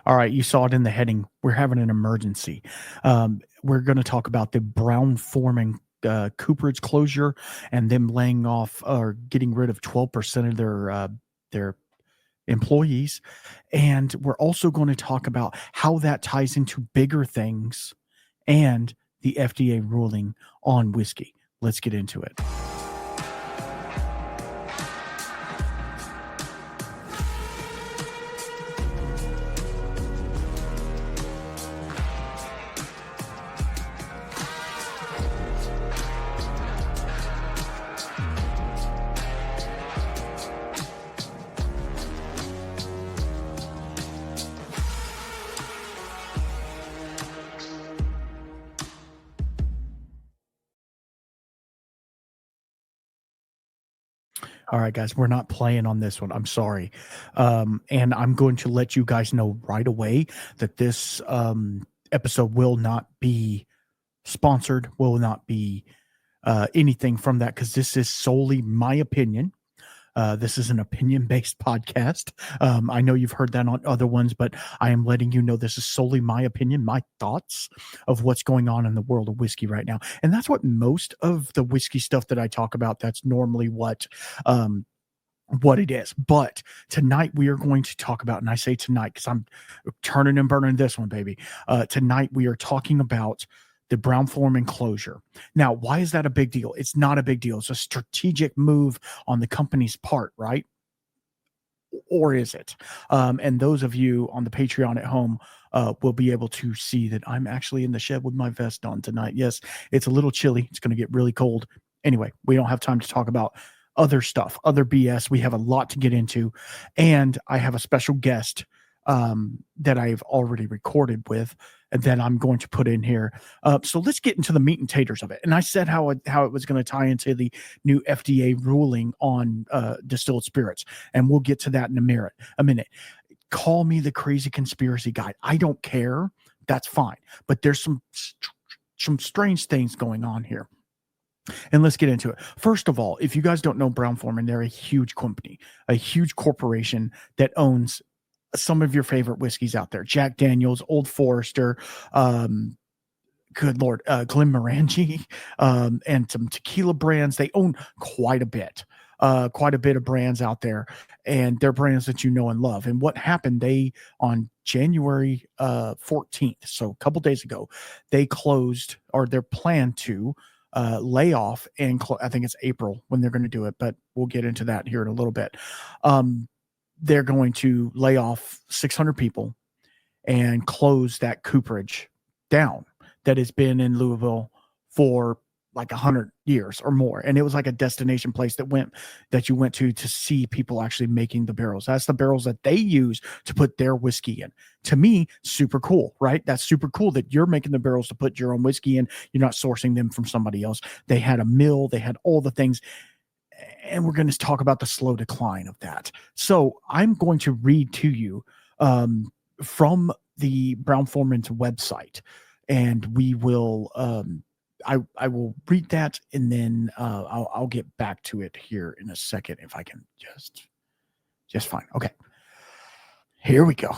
All right, you saw it in the heading. We're having an emergency. We're going to talk about the Brown Forman Cooperage closure and them laying off or getting rid of 12% of their employees. And we're also going to talk about how that ties into bigger things and the FDA ruling on whiskey. Let's get into it. All right, guys, we're not playing on this one. I'm sorry. And I'm going to let you guys know right away that this episode will not be sponsored, will not be anything from that, because this is solely my opinion. This is an opinion-based podcast. I know you've heard that on other ones, but I am letting you know this is solely my opinion, my thoughts of what's going on in the world of whiskey right now. And that's what most of the whiskey stuff that I talk about, that's normally what it is. But tonight we are going to talk about, and I say tonight because I'm turning and burning this one, baby. Tonight we are talking about the Brown Forman closure. Now, why is that a big deal? It's not a big deal. It's a strategic move on the company's part, right? Or is it? And those of you on the Patreon at home will be able to see that I'm actually in the shed with my vest on tonight. Yes, it's a little chilly. It's going to get really cold. Anyway, we don't have time to talk about other stuff, other BS. We have a lot to get into. And I have a special guest that I've already recorded with and that I'm going to put in here. So let's get into the meat and taters of it. And I said how it was going to tie into the new FDA ruling on distilled spirits. And we'll get to that in a minute. Call me the crazy conspiracy guy. I don't care. That's fine. But there's some strange things going on here. And let's get into it. First of all, if you guys don't know Brown Forman, they're a huge company, a huge corporation that owns some of your favorite whiskeys out there. Jack Daniels, Old Forester, good Lord, Glenmorangie, and some tequila brands. They own quite a bit of brands out there, and they're brands that you know and love. And what happened, on January 14th, so a couple days ago, they closed, or they're planned to lay off, and I think it's April when they're going to do it, but we'll get into that here in a little bit. They're going to lay off 600 people and close that cooperage down that has been in Louisville for like 100 years or more. And it was like a destination place that you went to see people actually making the barrels. That's the barrels that they use to put their whiskey in. To me, super cool, right? That's super cool that you're making the barrels to put your own whiskey in. You're not sourcing them from somebody else. They had a mill, they had all the things. And we're going to talk about the slow decline of that. So I'm going to read to you from the Brown Forman's website, and we will, I will read that, and then I'll get back to it here in a second if I can just fine. Okay. Here we go.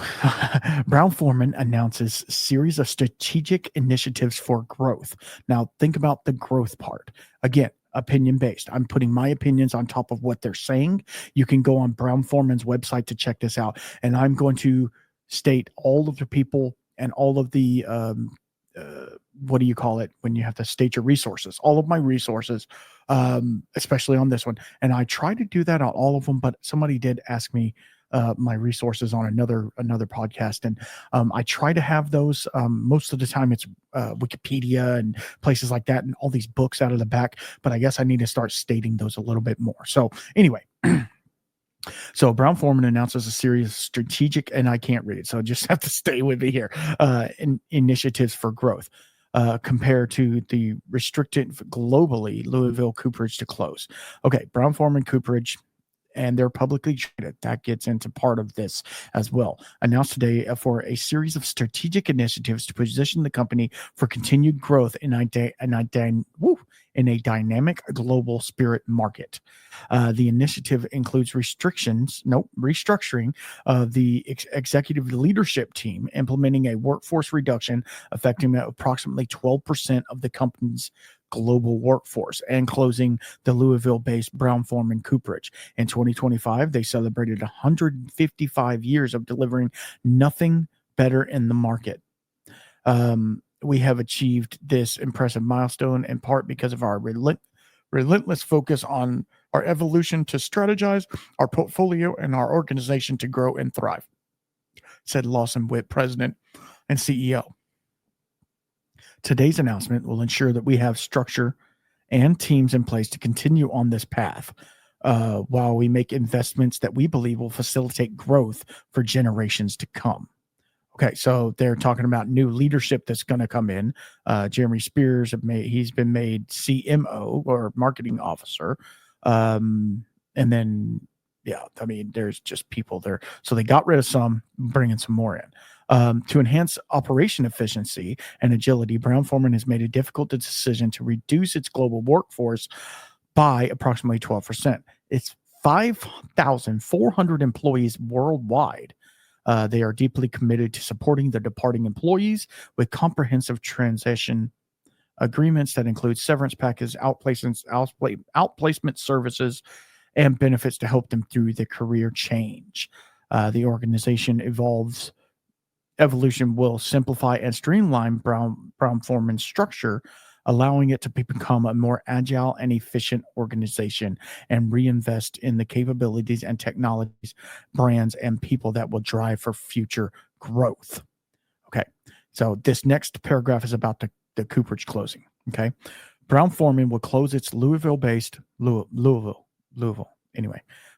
Brown Forman announces series of strategic initiatives for growth. Now, think about the growth part. Again, opinion-based. I'm putting my opinions on top of what they're saying. You can go on Brown Forman's website to check this out. And I'm going to state all of the people and all of the, what do you call it when you have to state your resources? All of my resources, especially on this one. And I try to do that on all of them, but somebody did ask me my resources on another podcast, and I try to have those. Most of the time it's Wikipedia and places like that, and all these books out of the back, but I guess I need to start stating those a little bit more. So anyway, so Brown Forman announces a series of strategic, and I can't read it, so just have to stay with me here, initiatives for growth. Compared to the restricted globally Louisville Cooperage to close. Okay, Brown Forman Cooperage, and they're publicly traded. That gets into part of this as well. Announced today for a series of strategic initiatives to position the company for continued growth in in a dynamic global spirit market. The initiative includes restructuring of the executive leadership team, implementing a workforce reduction affecting approximately 12% of the company's global workforce, and closing the Louisville-based Brown Forman Cooperage. In 2025, they celebrated 155 years of delivering nothing better in the market. We have achieved this impressive milestone in part because of our relentless focus on our evolution to strategize our portfolio and our organization to grow and thrive, said Lawson Witt, president and CEO. Today's announcement will ensure that we have structure and teams in place to continue on this path while we make investments that we believe will facilitate growth for generations to come. Okay, so they're talking about new leadership that's going to come in. Jeremy Spears, he's been made CMO or marketing officer. And then, there's just people there. So they got rid of some, bringing some more in. To enhance operation efficiency and agility, Brown Forman has made a difficult decision to reduce its global workforce by approximately 12%. It's 5,400 employees worldwide. They are deeply committed to supporting their departing employees with comprehensive transition agreements that include severance packages, outplacement services, and benefits to help them through their career change. The organization evolution will simplify and streamline Brown Forman's structure, allowing it to become a more agile and efficient organization and reinvest in the capabilities and technologies, brands, and people that will drive for future growth. Okay, so this next paragraph is about the Cooperage closing. Okay, Brown Forman will close its Louisville-based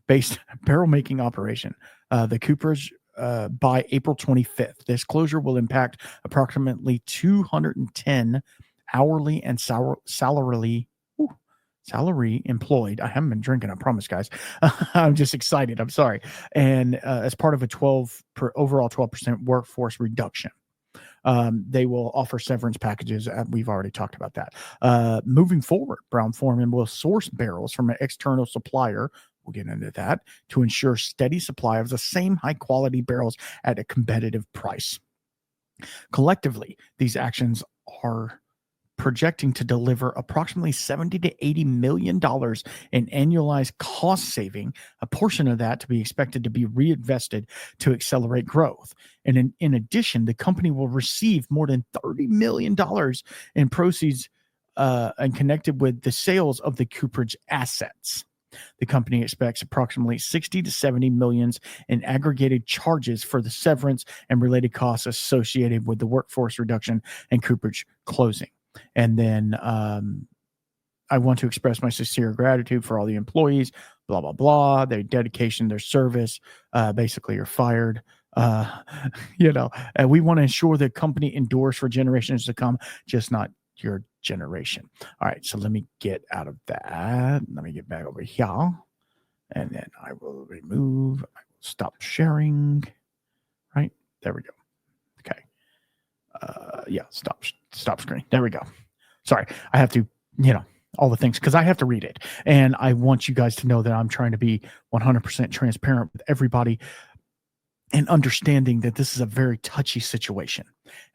based barrel making operation. The Cooperage by April 25th. This closure will impact approximately 210 hourly and salary employed. I haven't been drinking, I promise, guys. I'm just excited. I'm sorry. And as part of a overall 12% workforce reduction. They will offer severance packages. We've already talked about that. Moving forward, Brown Forman will source barrels from an external supplier. We'll get into that to ensure steady supply of the same high quality barrels at a competitive price. Collectively, these actions are projecting to deliver approximately $70 to $80 million in annualized cost saving, a portion of that to be expected to be reinvested to accelerate growth. And in addition, the company will receive more than $30 million in proceeds and connected with the sales of the Cooperage assets. The company expects approximately 60 to 70 millions in aggregated charges for the severance and related costs associated with the workforce reduction and Cooperage closing. And then I want to express my sincere gratitude for all the employees, blah, blah, blah, their dedication, their service. Basically, you're fired. And we want to ensure the company endures for generations to come, just not your generation. All right, so let me get out of that. Let me get back over here. And then I will stop sharing. Right, there we go. Okay. Stop screen. There we go. Sorry, I have to, all the things, because I have to read it. And I want you guys to know that I'm trying to be 100% transparent with everybody and understanding that this is a very touchy situation.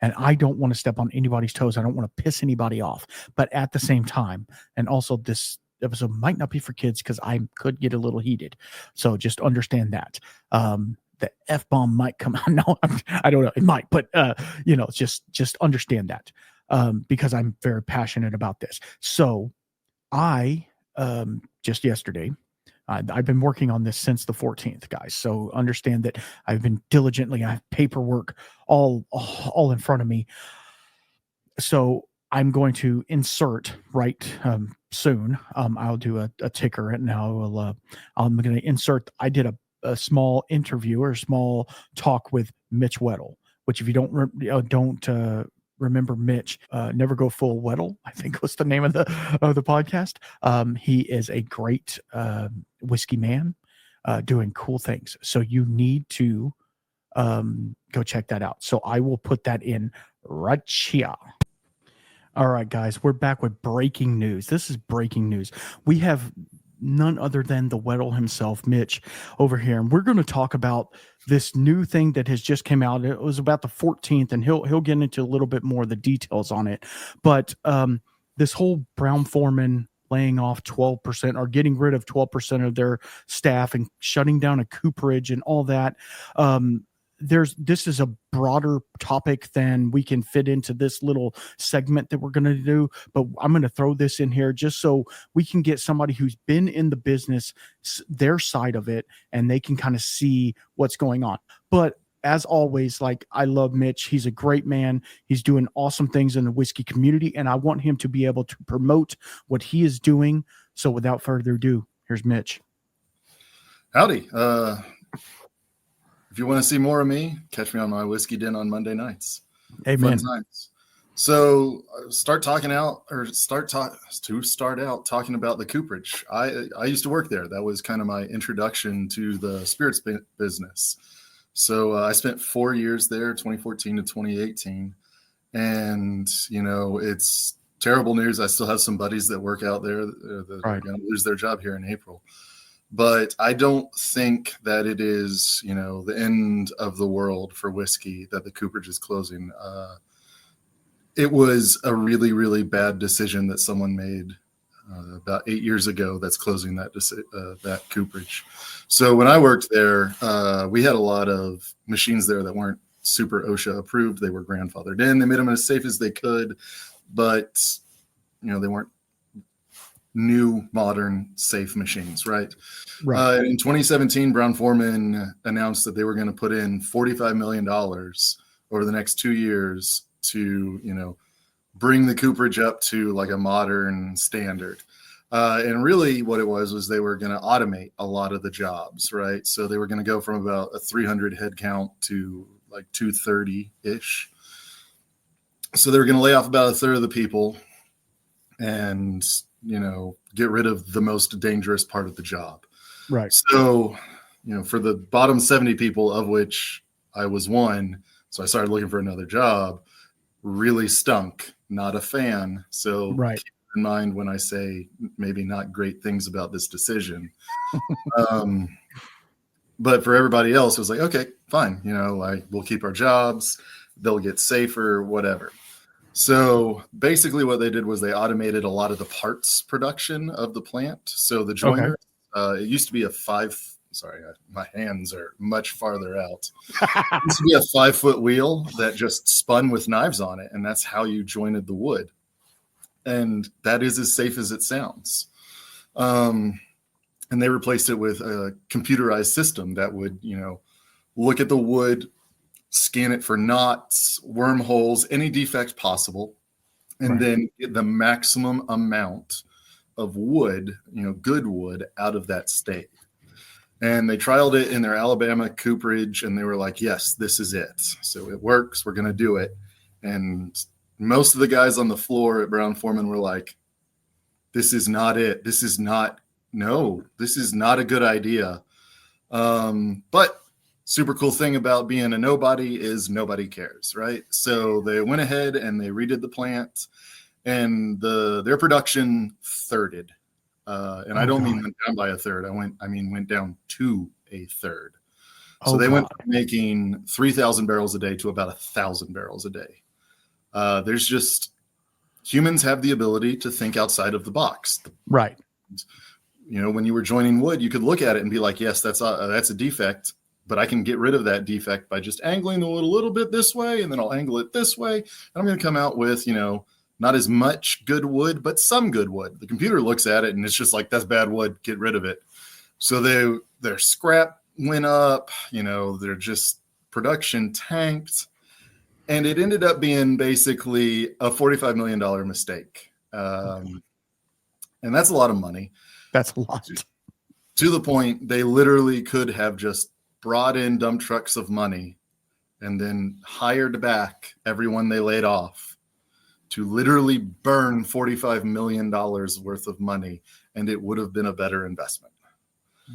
And I don't want to step on anybody's toes. I don't want to piss anybody off. But at the same time, and also this episode might not be for kids because I could get a little heated. So just understand that. The F-bomb might come out. No, I don't know. It might, but just understand that because I'm very passionate about this. So I just yesterday, I've been working on this since the 14th, guys. So understand that I've been diligently. I have paperwork all in front of me. So I'm going to insert soon. I'll do a ticker and I'm going to insert. I did a small interview or a small talk with Mitch Weddle, which if you don't remember Mitch, Never Go Full Weddle, I think was the name of the podcast. He is a great whiskey man doing cool things. So you need to go check that out. So I will put that in right here. All right, guys, we're back with breaking news. This is breaking news. We have none other than the Weddle himself, Mitch, over here, and we're going to talk about this new thing that has just came out. It was about the 14th, and he'll get into a little bit more of the details on it. But this whole Brown Forman laying off 12% or getting rid of 12% of their staff and shutting down a cooperage and all that. This is a broader topic than we can fit into this little segment that we're going to do, but I'm going to throw this in here just so we can get somebody who's been in the business, their side of it, and they can kind of see what's going on. But as always, like, I love Mitch. He's a great man. He's doing awesome things in the whiskey community, and I want him to be able to promote what he is doing. So without further ado, here's Mitch. Howdy. If you want to see more of me, catch me on my Whiskey Den on Monday nights. Amen. Fun times. So start out talking about the cooperage. I used to work there. That was kind of my introduction to the spirits business. So I spent 4 years there, 2014 to 2018. And, it's terrible news. I still have some buddies that work out there that are going to lose their job here in April. But I don't think that it is, the end of the world for whiskey that the cooperage is closing. It was a really, really bad decision that someone made about 8 years ago that's closing that cooperage. So when I worked there, we had a lot of machines there that weren't super OSHA approved. They were grandfathered in. They made them as safe as they could, but, they weren't new, modern, safe machines, right? In 2017, Brown Forman announced that they were going to put in $45 million over the next 2 years to, bring the cooperage up to like a modern standard. And really what it was they were going to automate a lot of the jobs, right? So they were going to go from about a 300 head count to like 230-ish. So they were going to lay off about a third of the people and get rid of the most dangerous part of the job. Right. So, for the bottom 70 people, of which I was one, so I started looking for another job, really stunk. Not a fan. So keep in mind when I say maybe not great things about this decision. But for everybody else, it was like, okay, fine. We'll keep our jobs. They'll get safer, whatever. So basically what they did was they automated a lot of the parts production of the plant. So the joiner, it used to be my hands are much farther out. It used to be a 5-foot wheel that just spun with knives on it. And that's how you jointed the wood. And that is as safe as it sounds. And they replaced it with a computerized system that would, look at the wood, scan it for knots, wormholes, any defect possible, and then get the maximum amount of wood, good wood, out of that state. And they trialed it in their Alabama cooperage, and they were like, yes, this is it. So it works. We're going to do it. And most of the guys on the floor at Brown Forman were like, this is not it. This is not a good idea. But super cool thing about being a nobody is nobody cares, right? So they went ahead and they redid the plant, and their production thirded. And I don't mean went down by a third. I mean went down to a third. So they went from making 3,000 barrels a day to about 1,000 barrels a day. There's just, humans have the ability to think outside of the box. Right. When you were joining wood, you could look at it and be like, yes, that's a defect, but I can get rid of that defect by just angling the wood a little bit this way, and then I'll angle it this way. And I'm going to come out with, not as much good wood, but some good wood. The computer looks at it and it's just like, that's bad wood, get rid of it. So their scrap went up, their just production tanked. And it ended up being basically a $45 million mistake. And that's a lot of money. That's a lot. To the point, they literally could have just brought in dump trucks of money and then hired back everyone they laid off to literally burn $45 million worth of money, and it would have been a better investment.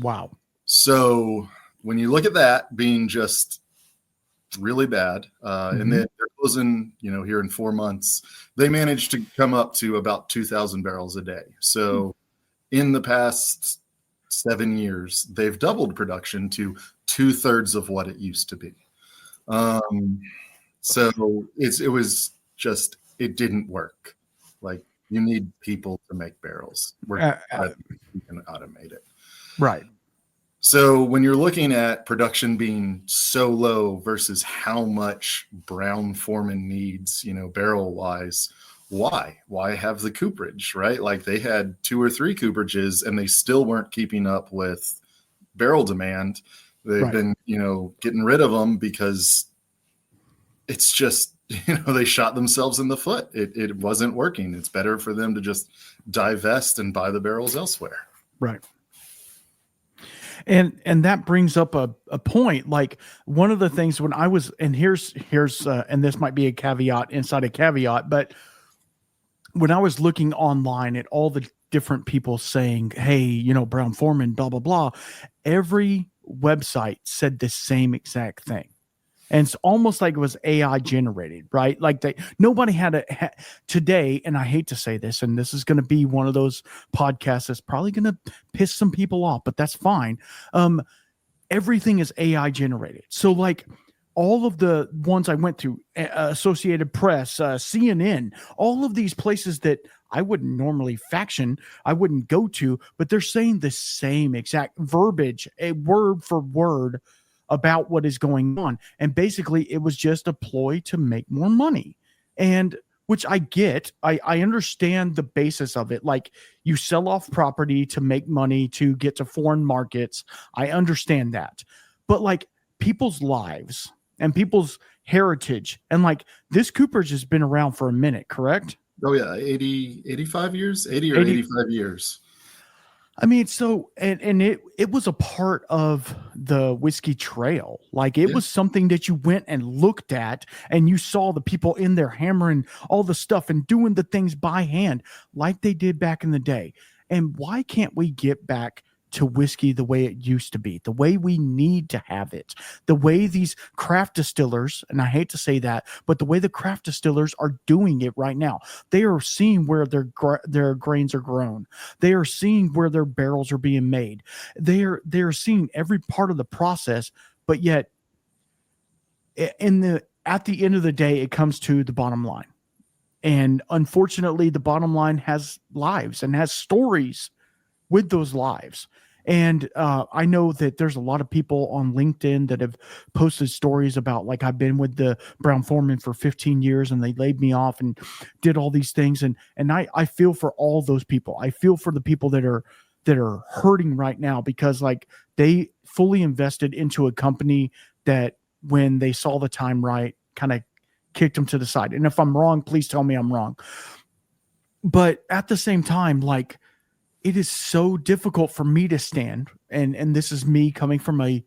Wow. So when you look at that being just really bad. And then they're closing, here in 4 months, they managed to come up to about 2,000 barrels a day. So in the past 7 years, they've doubled production to 2/3 of what it used to be. So it didn't work. Like, you need people to make barrels. We can automate it. Right. So when you're looking at production being so low versus how much Brown Forman needs, barrel wise, why have the cooperage, right? Like, they had 2 or 3 cooperages and they still weren't keeping up with barrel demand. They've been, getting rid of them because it's just, they shot themselves in the foot. It wasn't working. It's better for them to just divest and buy the barrels elsewhere. Right. And that brings up a point. Like, one of the things when I was, and here's and this might be a caveat inside a caveat, but when I was looking online at all the different people saying, hey, Brown Forman, blah, blah, blah, every website said the same exact thing. And it's almost like it was AI generated, right? Like, nobody had today, and I hate to say this, and this is going to be one of those podcasts that's probably going to piss some people off, but that's fine. Everything is AI generated. So, like, all of the ones I went through, Associated Press, CNN, all of these places that I wouldn't normally I wouldn't go to, but they're saying the same exact verbiage, a word for word, about what is going on. And basically it was just a ploy to make more money. And which I get, I understand the basis of it. Like, you sell off property to make money to get to foreign markets. I understand that. But, like, people's lives and people's heritage, and, like, this cooperage has been around for a minute, correct? Oh yeah. 85 years, 80 or 85 years. I mean, so, and it was a part of the whiskey trail. Like, it was something that you went and looked at, and you saw the people in there hammering all the stuff and doing the things by hand like they did back in the day. And why can't we get back to whiskey the way it used to be, the way we need to have it, the way these craft distillers, and I hate to say that, but the way the craft distillers are doing it right now? They are seeing where their grains are grown. They are seeing where their barrels are being made. They're seeing every part of the process, but yet at the end of the day, it comes to the bottom line. And unfortunately, the bottom line has lives and has stories with those lives. And I know that there's a lot of people on LinkedIn that have posted stories about, like, I've been with the Brown Forman for 15 years and they laid me off and did all these things. And I feel for all those people. I feel for the people that are hurting right now, because, like, they fully invested into a company that, when they saw the time right, kind of kicked them to the side. And if I'm wrong, please tell me I'm wrong. But at the same time, like, it is so difficult for me to stand, and this is me coming from a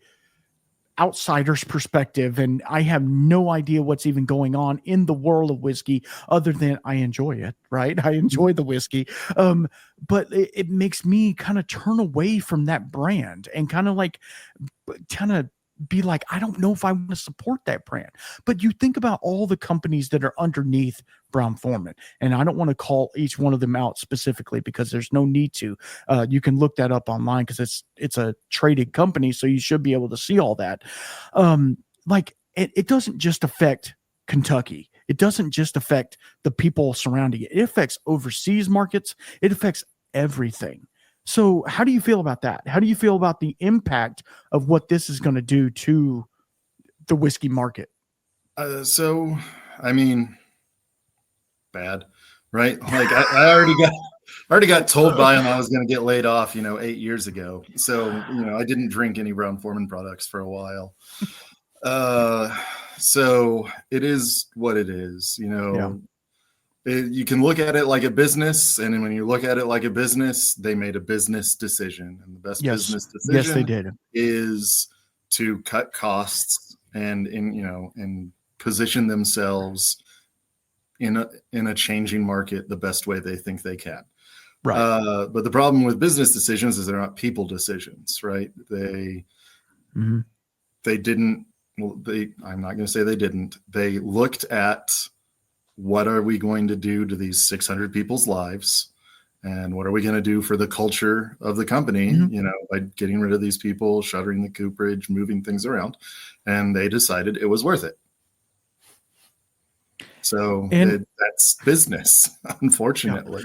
outsider's perspective, and I have no idea what's even going on in the world of whiskey, other than I enjoy it, right? I enjoy the whiskey. But it makes me kind of turn away from that brand and kind of be like, I don't know if I want to support that brand. But you think about all the companies that are underneath Brown Forman, and I don't want to call each one of them out specifically because there's no need to. You can look that up online because it's a traded company, so you should be able to see all that. Like, it doesn't just affect Kentucky. It doesn't just affect the people surrounding it. It affects overseas markets. It affects everything. So how do you feel about that? How do you feel about the impact of what this is going to do to the whiskey market? So, I mean, bad, right? Like, I already got told by him I was going to get laid off, 8 years ago. So, I didn't drink any Brown Forman products for a while. So it is what it is, Yeah. You can look at it like a business, and when you look at it like a business, they made a business decision, and the best business decision they did. is to cut costs and position themselves in a changing market the best way they think they can. Right. But the problem with business decisions is they're not people decisions, right? They didn't Well, I'm not going to say they didn't. They looked at what are we going to do to these 600 people's lives, and what are we going to do for the culture of the company, by getting rid of these people, shuttering the cooperage, moving things around. And they decided it was worth it. So that's business, unfortunately.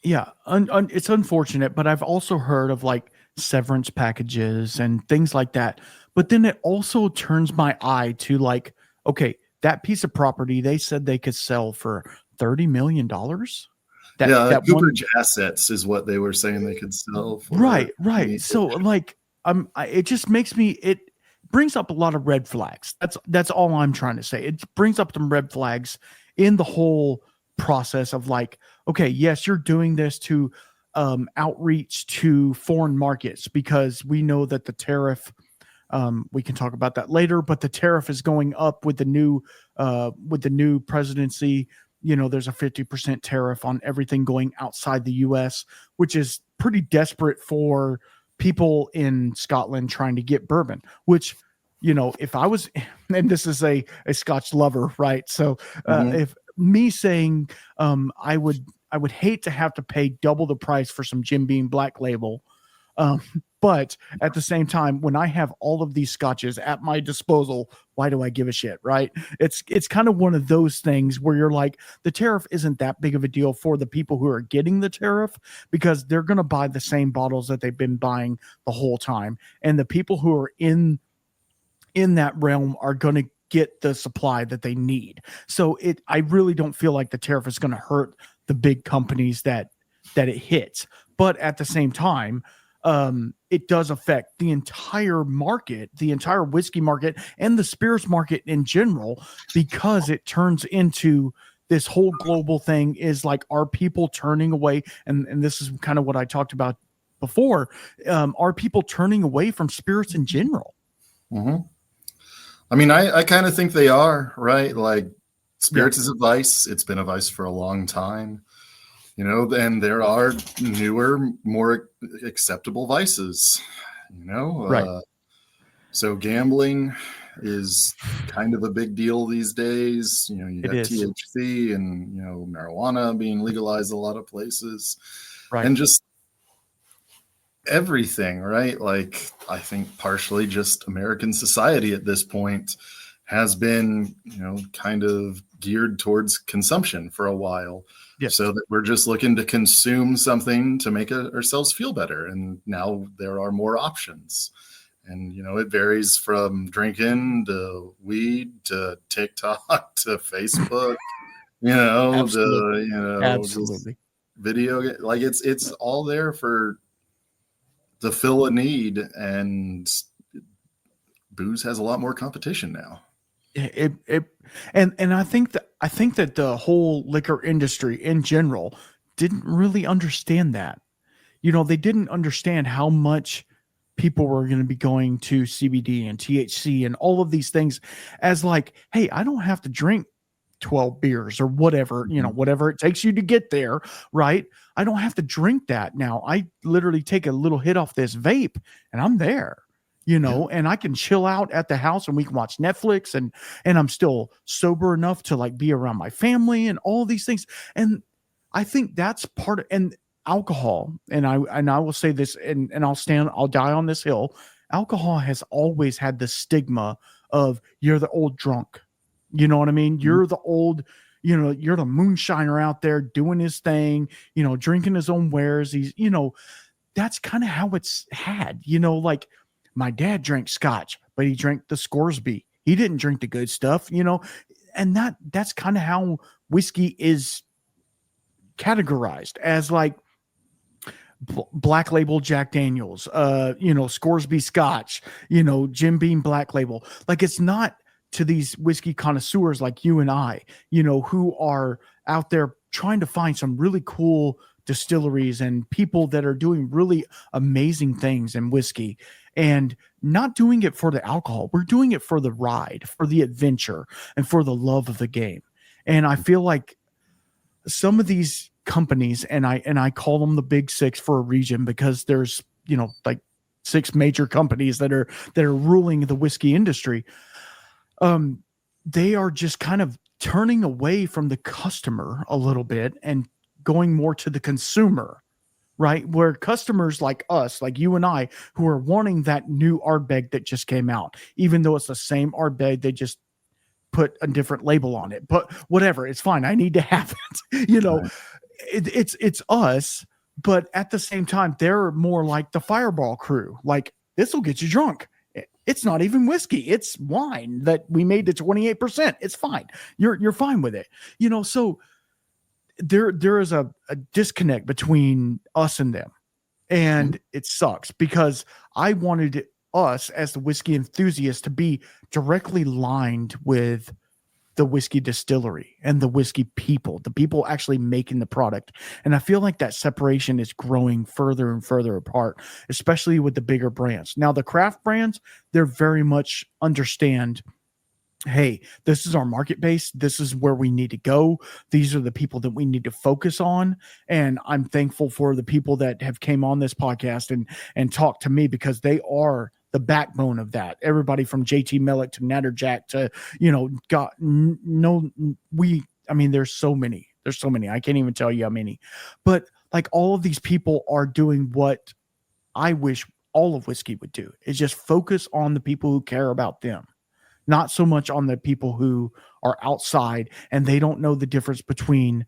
Yeah. It's unfortunate, but I've also heard of like severance packages and things like that. But then it also turns my eye to like, okay, that piece of property, they said they could sell for $30 million. Cooperage assets is what they were saying they could sell for. Right. So like, it just makes me, it brings up a lot of red flags. That's all I'm trying to say. It brings up some red flags in the whole process of like, okay, yes, you're doing this to outreach to foreign markets because we know that the tariff, we can talk about that later, but the tariff is going up with the new presidency. There's a 50% tariff on everything going outside the US, which is pretty desperate for people in Scotland trying to get bourbon, which, if I was, and this is a Scotch lover, right? So if me saying, I would hate to have to pay double the price for some Jim Beam Black Label. But at the same time, when I have all of these scotches at my disposal, why do I give a shit, right? It's kind of one of those things where you're like, the tariff isn't that big of a deal for the people who are getting the tariff because they're going to buy the same bottles that they've been buying the whole time. And the people who are in that realm are going to get the supply that they need. So I really don't feel like the tariff is going to hurt the big companies that it hits. But at the same time, it does affect the entire market, the entire whiskey market and the spirits market in general, because it turns into this whole global thing is like, are people turning away? And this is kind of what I talked about before. Are people turning away from spirits in general? Mm-hmm. I mean, I kind of think they are, right? Like spirits is a vice. It's been a vice for a long time. And there are newer, more acceptable vices, Right. So gambling is kind of a big deal these days. You got THC and, marijuana being legalized in a lot of places. Right. And just everything, right? Like, I think partially just American society at this point has been, kind of geared towards consumption for a while. Yes. So that we're just looking to consume something to make ourselves feel better. And now there are more options. And, it varies from drinking to weed to TikTok to Facebook, Absolutely. Absolutely. Video. Like it's all there to fill a need, and booze has a lot more competition now. And I think that the whole liquor industry in general didn't really understand that. They didn't understand how much people were going to be going to CBD and THC and all of these things as like, hey, I don't have to drink 12 beers or whatever, whatever it takes you to get there, right? I don't have to drink that now. I literally take a little hit off this vape and I'm there. And I can chill out at the house and we can watch Netflix and I'm still sober enough to like be around my family and all these things. And I think that's part of, and alcohol. And I will say this and I'll die on this hill. Alcohol has always had the stigma of you're the old drunk. You know what I mean? You're the old, you're the moonshiner out there doing his thing, drinking his own wares. He's, that's kind of how it's had, like, my dad drank scotch, but he drank the Scoresby. He didn't drink the good stuff, and that's kind of how whiskey is categorized as like Black Label Jack Daniels, Scoresby Scotch, Jim Beam Black Label. Like, it's not to these whiskey connoisseurs like you and I, who are out there trying to find some really cool distilleries and people that are doing really amazing things in whiskey and not doing it for the alcohol. We're doing it for the ride, for the adventure, and for the love of the game. And I feel like some of these companies, and I call them the big six for a reason, because there's, like 6 major companies that are ruling the whiskey industry. they are just kind of turning away from the customer a little bit and going more to the consumer, right? Where customers like us, like you and I, who are wanting that new Ardbeg that just came out, even though it's the same Ardbeg, they just put a different label on it. But whatever, it's fine. I need to have it. Right. It's us, but at the same time, they're more like the Fireball crew. Like, this will get you drunk. It's not even whiskey. It's wine that we made to 28%. It's fine. You're fine with it. So there is a disconnect between us and them. And it sucks because I wanted us as the whiskey enthusiasts to be directly lined with the whiskey distillery and the whiskey people, the people actually making the product. And I feel like that separation is growing further and further apart, especially with the bigger brands. Now, the craft brands, they're very much understand, hey, this is our market base. This is where we need to go. These are the people that we need to focus on. And I'm thankful for the people that have came on this podcast and talked to me, because they are the backbone of that. Everybody from JT Mellick to Natterjack to, there's so many. I can't even tell you how many. But like, all of these people are doing what I wish all of whiskey would do, is just focus on the people who care about them. Not so much on the people who are outside and they don't know the difference between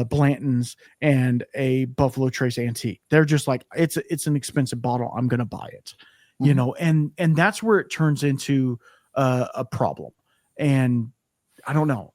Blanton's and a Buffalo Trace Antique. They're just like, it's an expensive bottle, I'm going to buy it, and that's where it turns into a problem. And I don't know.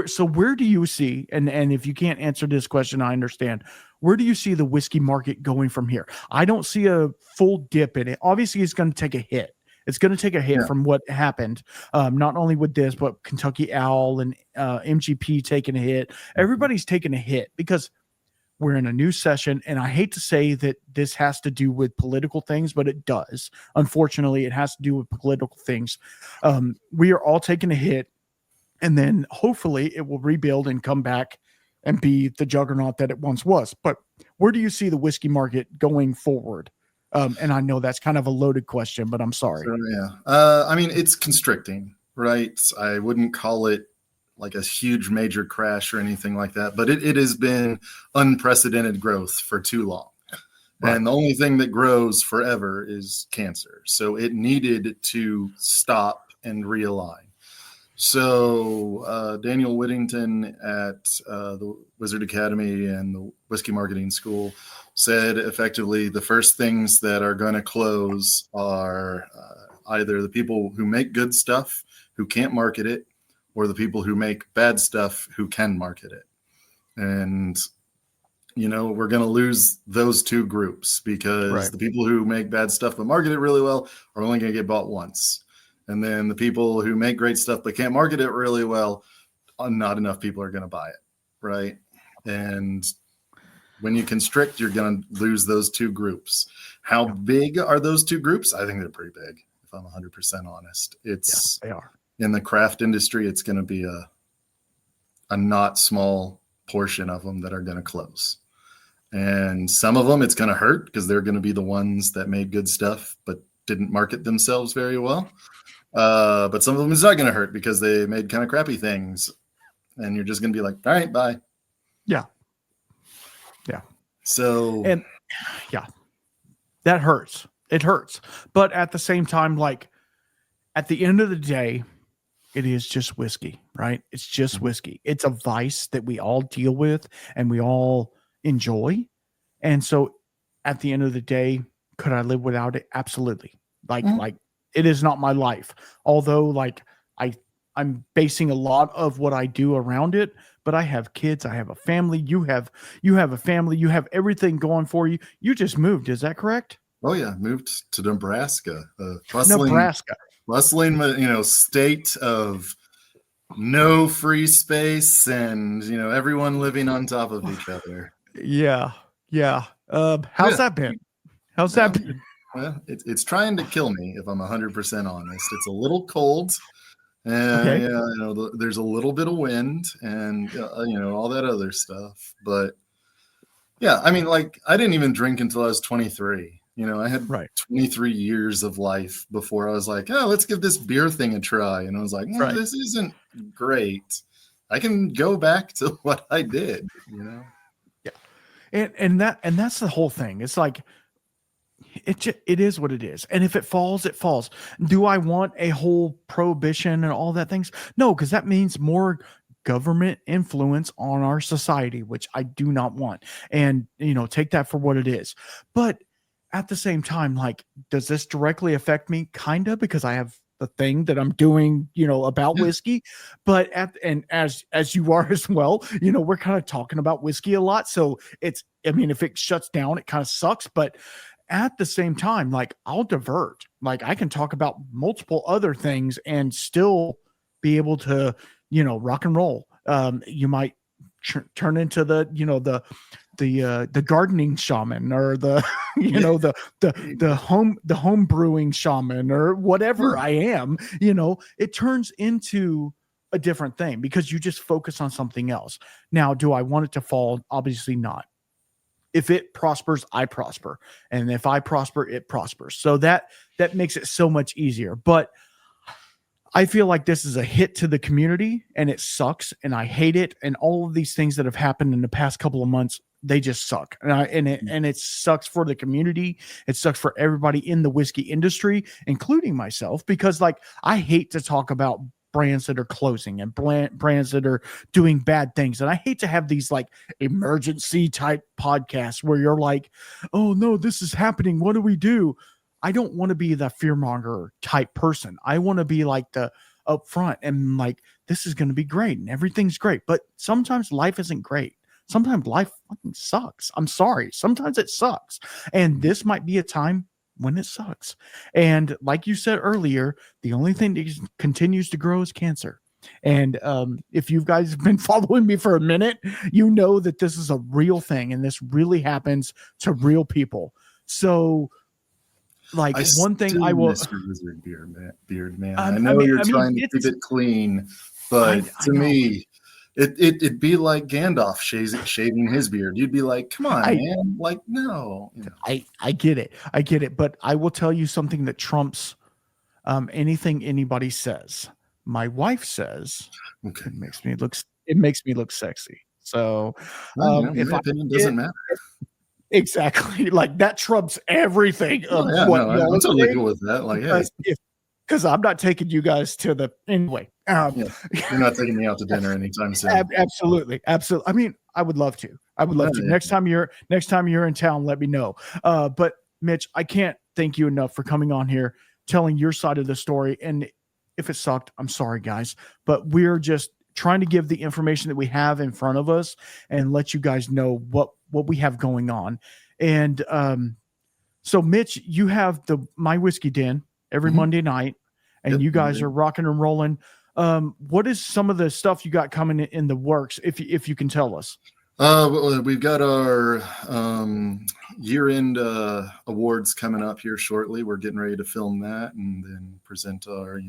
So where do you see, and if you can't answer this question, I understand. Where do you see the whiskey market going from here? I don't see a full dip in it. Obviously, it's going to take a hit. It's going to take a hit from what happened, not only with this, but Kentucky Owl and MGP taking a hit. Everybody's taking a hit because we're in a new session. And I hate to say that this has to do with political things, but it does. Unfortunately, it has to do with political things. We are all taking a hit, and then hopefully it will rebuild and come back and be the juggernaut that it once was. But where do you see the whiskey market going forward? And I know that's kind of a loaded question, but I'm sorry. So, it's constricting, right? I wouldn't call it like a huge major crash or anything like that, but it has been unprecedented growth for too long. Right. And the only thing that grows forever is cancer. So it needed to stop and realign. So Daniel Whittington at the Wizard Academy and the Whiskey Marketing School said effectively the first things that are going to close are either the people who make good stuff who can't market it, or the people who make bad stuff who can market it. And, we're going to lose those two groups because the people who make bad stuff but market it really well are only going to get bought once. And then the people who make great stuff but can't market it really well, not enough people are going to buy it, right? And when you constrict, you're going to lose those two groups. How big are those two groups? I think they're pretty big, if I'm 100% honest. They are. In the craft industry, it's going to be a not small portion of them that are going to close. And some of them, it's going to hurt because they're going to be the ones that made good stuff but didn't market themselves very well. But some of them is not going to hurt because they made kind of crappy things, and you're just going to be like, all right, bye. Yeah. So, and that hurts. It hurts. But at the same time, like, at the end of the day, it is just whiskey, right? It's just whiskey. It's a vice that we all deal with and we all enjoy. And so at the end of the day, could I live without it? Absolutely. Like it is not my life. Although, like, I'm basing a lot of what I do around it, but I have kids, I have a family, you have a family, you have everything going for you. You just moved, is that correct? Oh yeah, moved to Nebraska. Bustling, state of no free space and, everyone living on top of each other. Yeah. How's that been? How's that been? Well, it's trying to kill me, if I'm 100% honest. It's a little cold. And there's a little bit of wind and all that other stuff. But yeah, I didn't even drink until I was 23. You know, I had Right. 23 years of life before I was like, oh, let's give this beer thing a try. And I was like, Right. this isn't great. I can go back to what I did, you know? Yeah. And that's the whole thing. It's like, it is what it is. And if it falls, it falls. Do I want a whole prohibition and all that things? No, because that means more government influence on our society, which I do not want. And, take that for what it is. But at the same time, like, does this directly affect me? Kind of, because I have the thing that I'm doing, about whiskey. But as you are as well, we're kind of talking about whiskey a lot. So if it shuts down, it kind of sucks. But at the same time, like, I'll divert. Like, I can talk about multiple other things and still be able to, rock and roll. You might turn into the gardening shaman, or the the home brewing shaman, or whatever I am. It turns into a different thing because you just focus on something else. Now, do I want it to fall? Obviously not. If it prospers, I prosper. And if I prosper, it prospers. So that makes it so much easier. But I feel like this is a hit to the community, and it sucks, and I hate it. And all of these things that have happened in the past couple of months, they just suck. And it sucks for the community. It sucks for everybody in the whiskey industry, including myself, because, like, I hate to talk about brands that are closing and brands that are doing bad things. And I hate to have these, like, emergency type podcasts where you're like, oh no, this is happening, what do we do? I don't want to be the fearmonger type person. I want to be like the upfront and like, this is going to be great and everything's great. But sometimes life isn't great. Sometimes life fucking sucks. I'm sorry. Sometimes it sucks. And this might be a time when it sucks. And like you said earlier, the only thing that continues to grow is cancer. And if you guys have been following me for a minute, you know that this is a real thing and this really happens to real people. So, like, one thing I will, miss your wizard beard, man. I know you're trying to keep it clean, but to me, it'd be like Gandalf shaving his beard. You'd be like, come on, man. Like, no. I get it. But I will tell you something that trumps anything anybody says. My wife says, okay, it makes me look sexy. So my opinion doesn't matter. Exactly. Like, that trumps everything of what I'm totally cool with that. Like, because I'm not taking you guys to the anyway. You're not taking me out to dinner anytime soon. Absolutely. I mean, I would love to. Next time you're in town, let me know. But Mitch, I can't thank you enough for coming on here, telling your side of the story. And if it sucked, I'm sorry, guys. But we're just trying to give the information that we have in front of us and let you guys know what we have going on. And so Mitch, you have My Whiskey Den every Monday night, and you guys are rocking and rolling. What is some of the stuff you got coming in the works, if you can tell us? We've got our year-end awards coming up here shortly. We're getting ready to film that and then present our,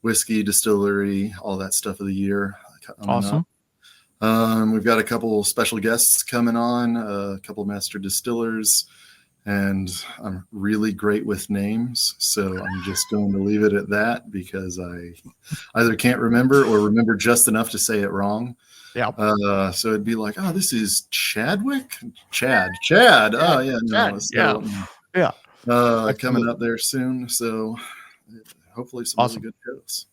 whiskey, distillery, all that stuff of the year. Awesome. We've got a couple special guests coming on, a couple master distillers, and I'm really great with names, so I'm just going to leave it at that because I either can't remember or remember just enough to say it wrong. Yeah. So it'd be like, oh, this is Chadwick? Chad. Oh, yeah. No. So, yeah. Coming up there soon. So hopefully some really good shows.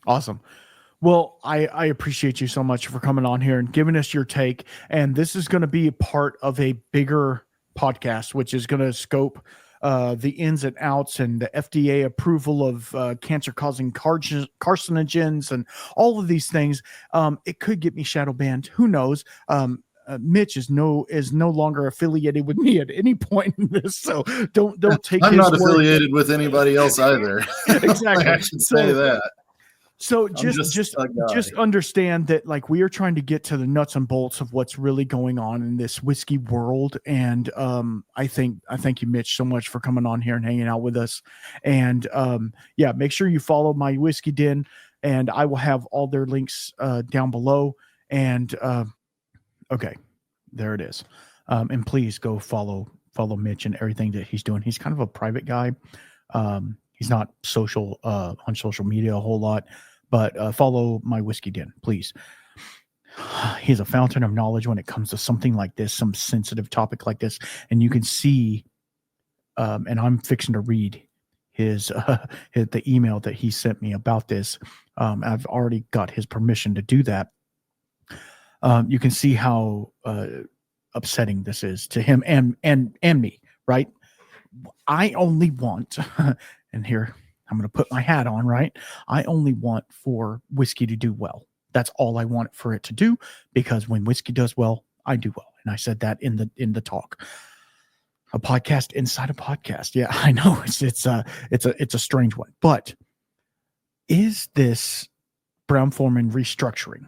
Awesome. Well, I appreciate you so much for coming on here and giving us your take. And this is going to be a part of a bigger podcast, which is going to scope the ins and outs and the FDA approval of cancer-causing carcinogens and all of these things. It could get me shadow banned. Who knows? Mitch is no longer affiliated with me at any point in this, so don't take. I'm not affiliated with anybody else either. Exactly. I should say that. So just understand that, like, we are trying to get to the nuts and bolts of what's really going on in this whiskey world. And I thank you, Mitch, so much for coming on here and hanging out with us. And make sure you follow My Whiskey Den, and I will have all their links down below. And okay, there it is. And please go follow Mitch and everything that he's doing. He's kind of a private guy. He's not social on social media a whole lot, but follow my Whiskey Den, please. He's a fountain of knowledge when it comes to something like this, some sensitive topic like this. And you can see, and I'm fixing to read the email that he sent me about this. I've already got his permission to do that. You can see how upsetting this is to him and me, right? I only want, and here I'm going to put my hat on, right? I only want for whiskey to do well. That's all I want for it to do, because when whiskey does well, I do well. And I said that in the talk. A podcast inside a podcast. Yeah, I know it's a strange one. But is this Brown Forman restructuring?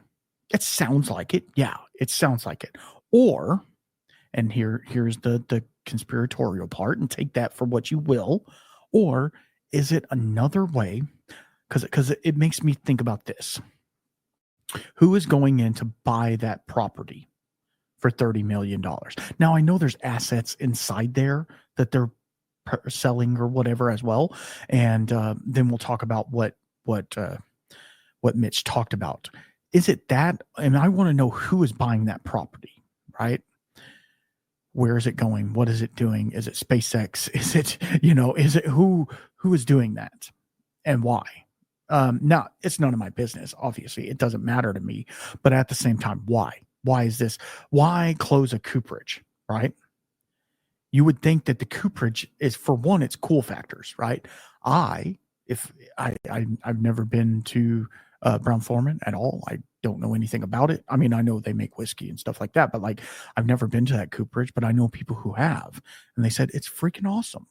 It sounds like it. Yeah, it sounds like it. Or, and here's the conspiratorial part, and take that for what you will. Or is it another way? Because it makes me think about this. Who is going in to buy that property for $30 million? Now, I know there's assets inside there that they're selling or whatever as well. And then we'll talk about what Mitch talked about. Is it that? And I want to know who is buying that property, right? Where is it going? What is it doing? Is it SpaceX? Is it, is it who is doing that and why? Now, it's none of my business. Obviously, it doesn't matter to me. But at the same time, why? Why is this? Why close a cooperage, right? You would think that the cooperage is, for one, it's cool factors, right? I've never been to Brown Forman at all. I don't know anything about it. I mean, I know they make whiskey and stuff like that, but like, I've never been to that cooperage, but I know people who have, and they said it's freaking awesome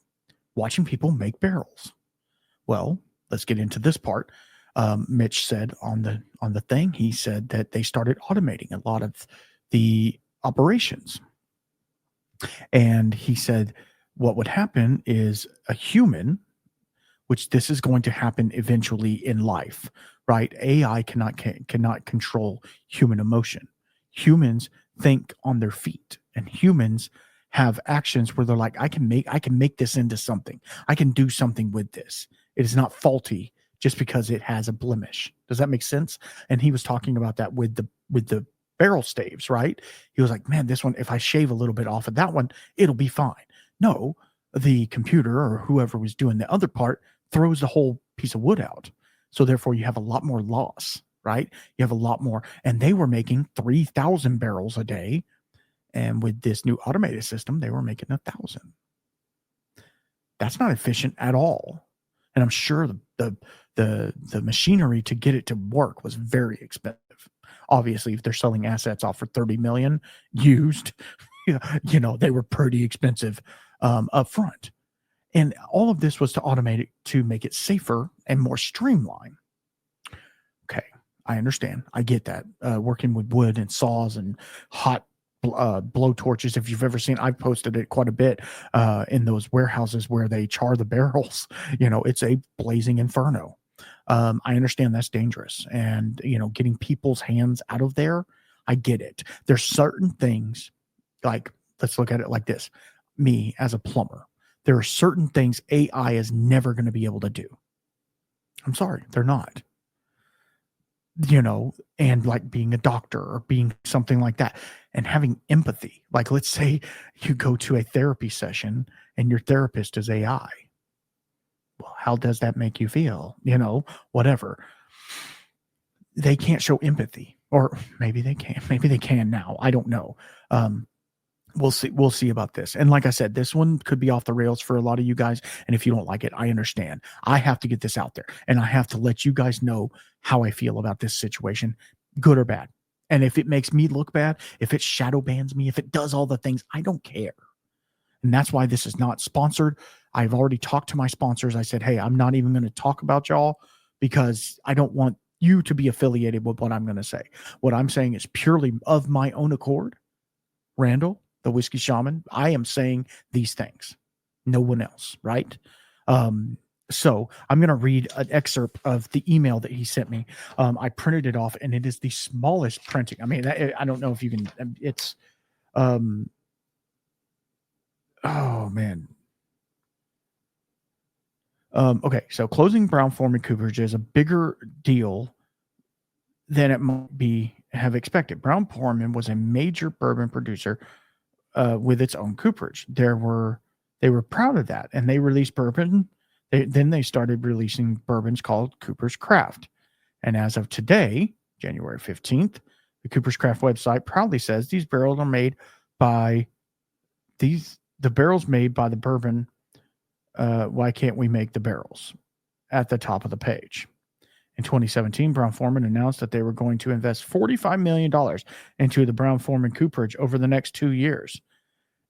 watching people make barrels. Well, let's get into this part. Mitch said on the thing, he said that they started automating a lot of the operations. And he said what would happen is a human, which this is going to happen eventually in life, right? AI cannot control human emotion. Humans think on their feet, and humans have actions where they're like, I can make this into something. I can do something with this. It is not faulty just because it has a blemish. Does that make sense? And he was talking about that with the barrel staves, right? He was like, man, this one, if I shave a little bit off of that one, it'll be fine. No, the computer or whoever was doing the other part throws the whole piece of wood out. So therefore you have a lot more loss, right? You have a lot more. And they were making 3,000 barrels a day. And with this new automated system, they were making 1,000. That's not efficient at all. And I'm sure the machinery to get it to work was very expensive. Obviously, if they're selling assets off for 30 million used, they were pretty expensive up front. And all of this was to automate it to make it safer and more streamlined. Okay, I understand. I get that. Working with wood and saws and hot blow torches. If you've ever seen, I've posted it quite a bit in those warehouses where they char the barrels. It's a blazing inferno. I understand that's dangerous, and getting people's hands out of there, I get it. There's certain things, like, let's look at it like this. Me as a plumber, there are certain things AI is never going to be able to do. I'm sorry, they're not. And like being a doctor or being something like that, and having empathy. Like, let's say you go to a therapy session and your therapist is AI. Well, how does that make you feel? Whatever. They can't show empathy, or maybe they can. Maybe they can now. I don't know. We'll see. We'll see about this. And like I said, this one could be off the rails for a lot of you guys. And if you don't like it, I understand. I have to get this out there, and I have to let you guys know how I feel about this situation, good or bad. And if it makes me look bad, if it shadow bans me, if it does all the things, I don't care. And that's why this is not sponsored. I've already talked to my sponsors. I said, hey, I'm not even going to talk about y'all because I don't want you to be affiliated with what I'm going to say. What I'm saying is purely of my own accord. Randall, the Whiskey Shaman, I am saying these things. No one else, right? So I'm going to read an excerpt of the email that he sent me. I printed it off, and it is the smallest printing. I mean, I don't know if you can, it's, Oh man. Okay, so closing Brown Forman Cooperage is a bigger deal than it might be have expected. Brown Forman was a major bourbon producer with its own cooperage. They were proud of that, and they released bourbon. Then they started releasing bourbons called Cooper's Craft. And as of today, January 15th, the Cooper's Craft website proudly says these barrels are made by the barrels made by the bourbon. Why can't we make the barrels? At the top of the page. In 2017, Brown Forman announced that they were going to invest $45 million into the Brown Forman Cooperage over the next 2 years.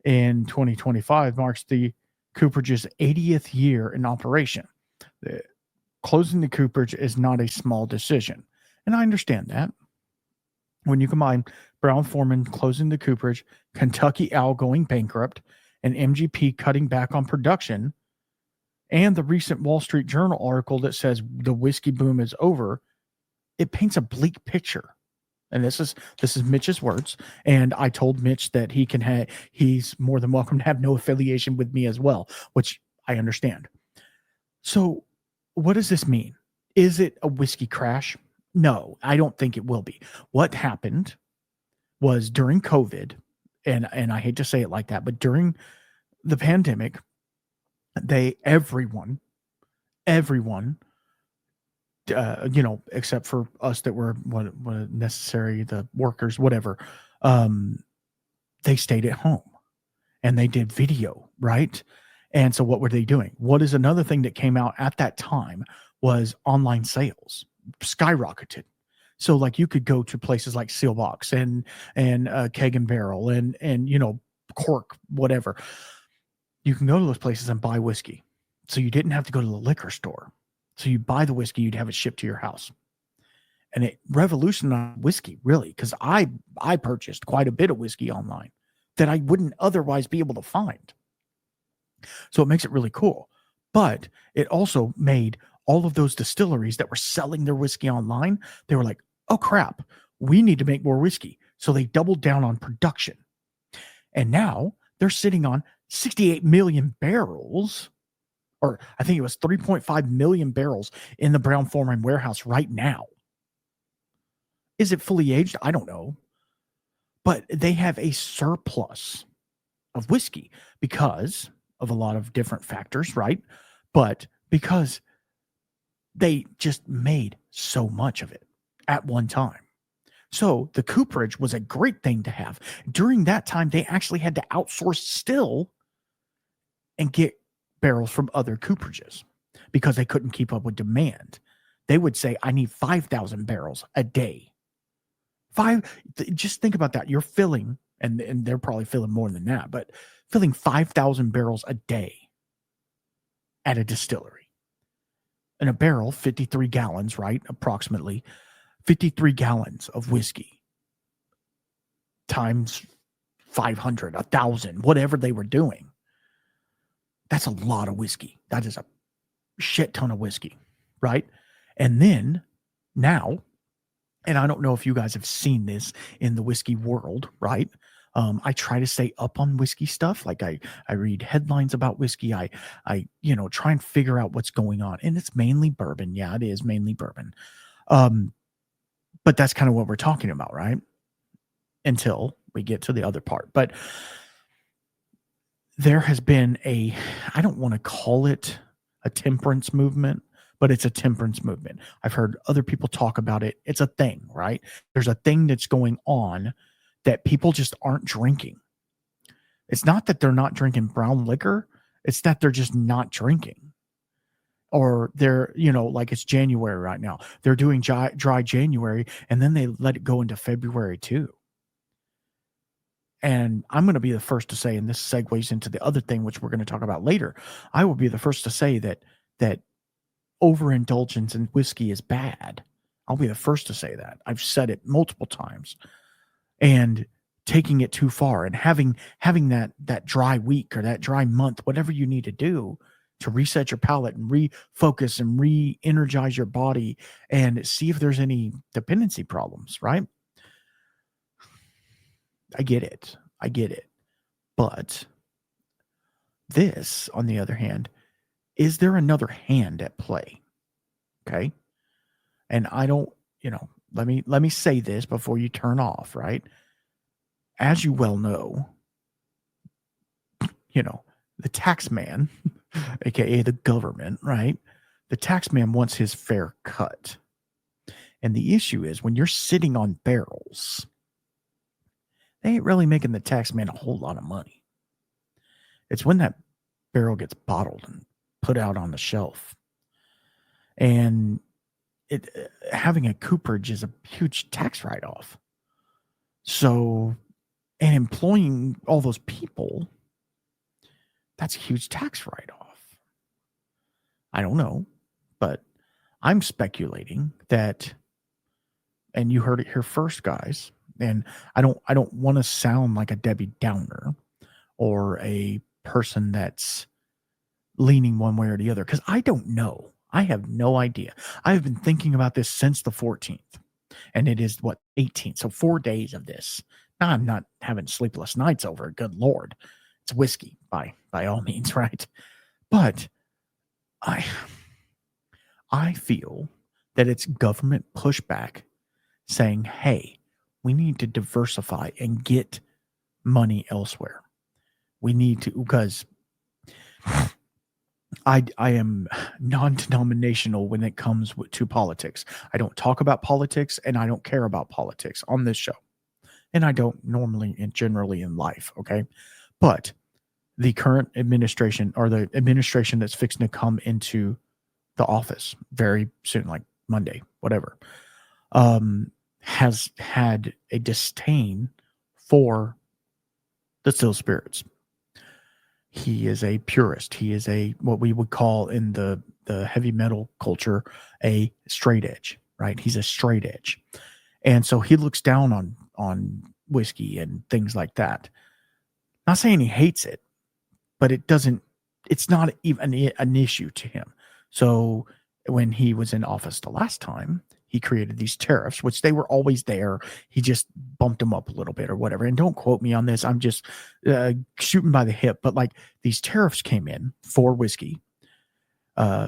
In 2025 marks the Cooperage's 80th year in operation. Closing the Cooperage is not a small decision, and I understand that. When you combine Brown Forman closing the Cooperage, Kentucky Owl going bankrupt, and MGP cutting back on production, and the recent Wall Street Journal article that says the whiskey boom is over, it paints a bleak picture. And this is Mitch's words. And I told Mitch that he's more than welcome to have no affiliation with me as well, which I understand. So what does this mean? Is it a whiskey crash? No, I don't think it will be. What happened was during COVID, and I hate to say it like that, but during the pandemic, everyone, except for us that were what necessary, the workers, whatever, they stayed at home and they did video, right? And so what were they doing? What is another thing that came out at that time was online sales skyrocketed. So like you could go to places like Sealbox and Keg and Barrel and Cork, whatever. You can go to those places and buy whiskey. So you didn't have to go to the liquor store. So you buy the whiskey, you'd have it shipped to your house. And it revolutionized whiskey, really, because I purchased quite a bit of whiskey online that I wouldn't otherwise be able to find. So it makes it really cool. But it also made all of those distilleries that were selling their whiskey online, they were like, oh crap, we need to make more whiskey. So they doubled down on production. And now they're sitting on 68 million barrels, or I think it was 3.5 million barrels in the Brown Forman warehouse right now. Is it fully aged? I don't know. But they have a surplus of whiskey because of a lot of different factors, right? But because they just made so much of it at one time. So the cooperage was a great thing to have. During that time, they actually had to outsource still and get barrels from other cooperages because they couldn't keep up with demand. They would say, I need 5,000 barrels a day. Just think about that. You're filling, and they're probably filling more than that, but filling 5,000 barrels a day at a distillery. And a barrel, 53 gallons, right? Approximately 53 gallons of whiskey times 500, 1,000, whatever they were doing. That's a lot of whiskey. That is a shit ton of whiskey, right? And then now, and I don't know if you guys have seen this in the whiskey world, right? I try to stay up on whiskey stuff. Like I read headlines about whiskey. I try and figure out what's going on. And it's mainly bourbon. Yeah, it is mainly bourbon. But that's kind of what we're talking about, right? Until we get to the other part. But there has been I don't want to call it a temperance movement, but it's a temperance movement. I've heard other people talk about it. It's a thing, right? There's a thing that's going on that people just aren't drinking. It's not that they're not drinking brown liquor. It's that they're just not drinking. Or they're, like it's January right now. They're doing dry January, and then they let it go into February too. And I'm going to be the first to say, and this segues into the other thing, which we're going to talk about later. I will be the first to say that overindulgence in whiskey is bad. I'll be the first to say that. I've said it multiple times. And taking it too far and having that dry week or that dry month, whatever you need to do to reset your palate and refocus and re-energize your body and see if there's any dependency problems, right? I get it. But This, on the other hand, is there another hand at play? Okay. And I don't, let me say this before you turn off, right? As you well know, the tax man, aka the government, right? The tax man wants his fair cut. And the issue is when you're sitting on barrels, they ain't really making the tax man a whole lot of money. It's when that barrel gets bottled and put out on the shelf. And having a cooperage is a huge tax write-off. So, and employing all those people, that's a huge tax write-off. I don't know, but I'm speculating that, and you heard it here first, guys, and I don't want to sound like a Debbie Downer or a person that's leaning one way or the other, because I don't know. I have no idea. I've been thinking about this since the 14th, and it is 18th. So 4 days of this. Now, I'm not having sleepless nights over it. Good Lord. It's whiskey by all means, right? But I feel that it's government pushback saying, hey, we need to diversify and get money elsewhere. We need to, because I am non-denominational when it comes to politics. I don't talk about politics, and I don't care about politics on this show. And I don't normally and generally in life, okay? But the current administration, or the administration that's fixing to come into the office very soon, like Monday, whatever, has had a disdain for the still spirits. He is a purist. He is what we would call in the heavy metal culture a straight edge, right? He's a straight edge. And so he looks down on whiskey and things like that. Not saying he hates it, but it's not even an issue to him. So when he was in office the last time, he created these tariffs, which they were always there. He just bumped them up a little bit or whatever. And don't quote me on this. I'm just shooting by the hip. But like these tariffs came in for whiskey,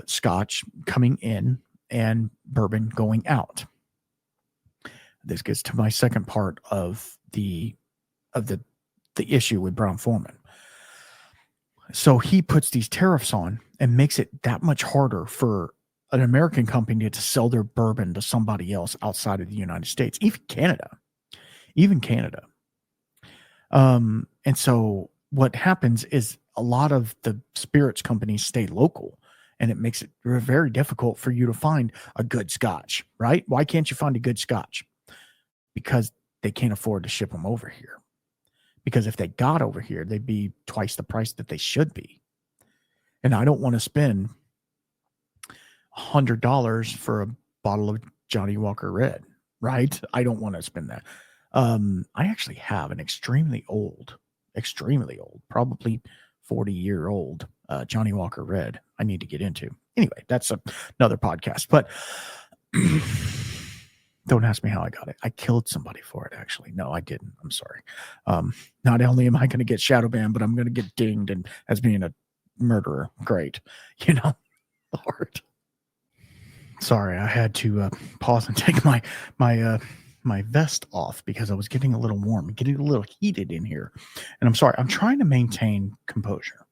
Scotch coming in, and bourbon going out. This gets to my second part of the issue with Brown Forman. So he puts these tariffs on and makes it that much harder for an American company to sell their bourbon to somebody else outside of the United States, even Canada. And so what happens is a lot of the spirits companies stay local, and it makes it very difficult for you to find a good Scotch, right? Why can't you find a good Scotch? Because they can't afford to ship them over here. Because if they got over here, they'd be twice the price that they should be. And I don't want to spend $100 for a bottle of Johnny Walker Red, right? I don't want to spend that. I actually have an extremely old, probably 40-year-old Johnny Walker Red I need to get into. Anyway, that's another podcast. But don't ask me how I got it. I killed somebody for it, actually. No, I didn't. I'm sorry. Not only am I going to get shadow banned, but I'm going to get dinged and as being a murderer. Great. Lord. Sorry, I had to pause and take my vest off because I was getting a little warm, getting a little heated in here. And I'm sorry. I'm trying to maintain composure.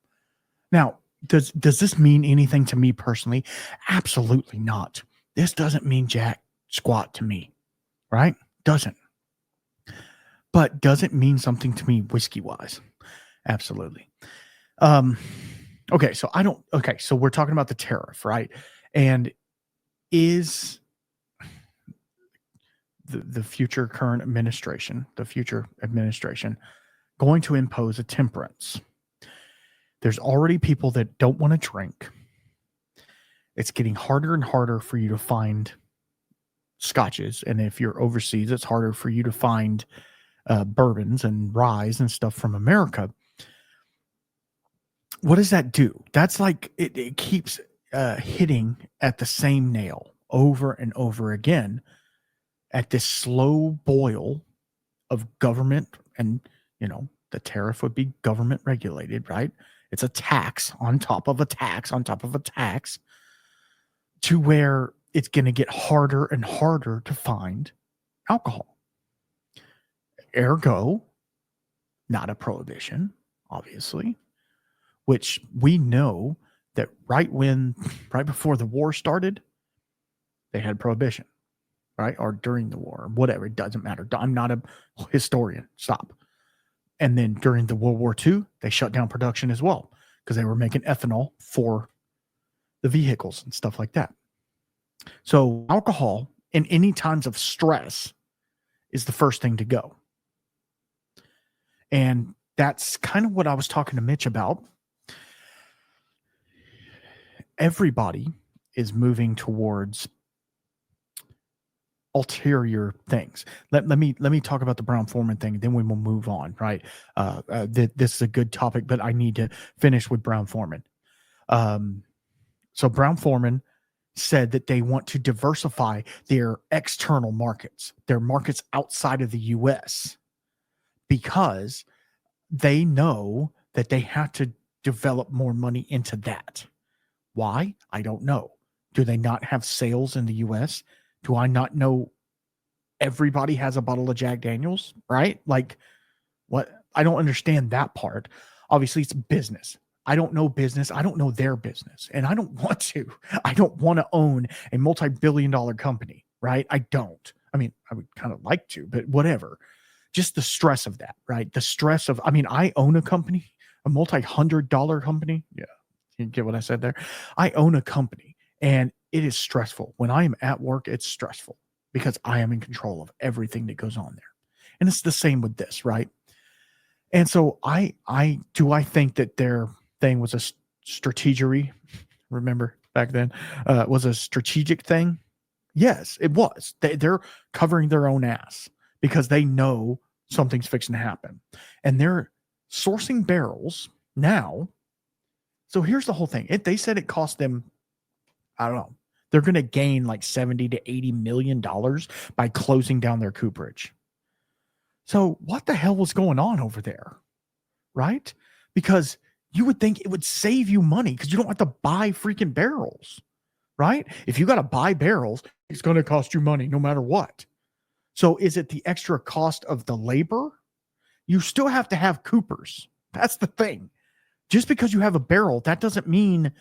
Now, does this mean anything to me personally? Absolutely not. This doesn't mean jack squat to me, right? Doesn't. But does it mean something to me whiskey-wise? Absolutely. Okay, so we're talking about the tariff, right? And is the future administration going to impose a temperance? There's already people that don't want to drink. It's getting harder and harder for you to find scotches. And if you're overseas, it's harder for you to find bourbons and ryes and stuff from America. What does that do? That's like it keeps hitting at the same nail over and over again at this slow boil of government. And, the tariff would be government regulated, right? It's a tax on top of a tax on top of a tax, to where it's going to get harder and harder to find alcohol. Ergo, not a prohibition, obviously, which we know that right before the war started, they had prohibition, right? Or during the war, or whatever. It doesn't matter. I'm not a historian. Stop. And then during the World War II, they shut down production as well because they were making ethanol for the vehicles and stuff like that. So alcohol in any times of stress is the first thing to go. And that's kind of what I was talking to Mitch about. Everybody is moving towards ulterior things. Let me talk about the Brown Forman thing, and then we will move on. Right? This is a good topic, but I need to finish with Brown Forman. So Brown Forman said that they want to diversify their external markets, their markets outside of the U.S., because they know that they have to develop more money into that. Why? I don't know. Do they not have sales in the U.S.? Do I not know everybody has a bottle of Jack Daniels, right? Like, what? I don't understand that part. Obviously, it's business. I don't know business. I don't know their business. And I don't want to. I don't want to own a multi-billion-dollar company, right? I don't. I mean, I would kind of like to, but whatever. Just the stress of that, right? The stress of, I own a company, a multi-$100 company. Yeah. You get what I said there? I own a company, and it is stressful. When I am at work, it's stressful because I am in control of everything that goes on there. And it's the same with this, right? And so I think that their thing was a strategery. Remember back then, was a strategic thing. Yes, it was. They're covering their own ass because they know something's fixing to happen, and they're sourcing barrels now. So here's the whole thing. They said it cost them, I don't know, they're going to gain like $70 to $80 million by closing down their cooperage. So what the hell was going on over there, right? Because you would think it would save you money because you don't have to buy freaking barrels, right? If you got to buy barrels, it's going to cost you money no matter what. So is it the extra cost of the labor? You still have to have coopers. That's the thing. Just because you have a barrel, that doesn't mean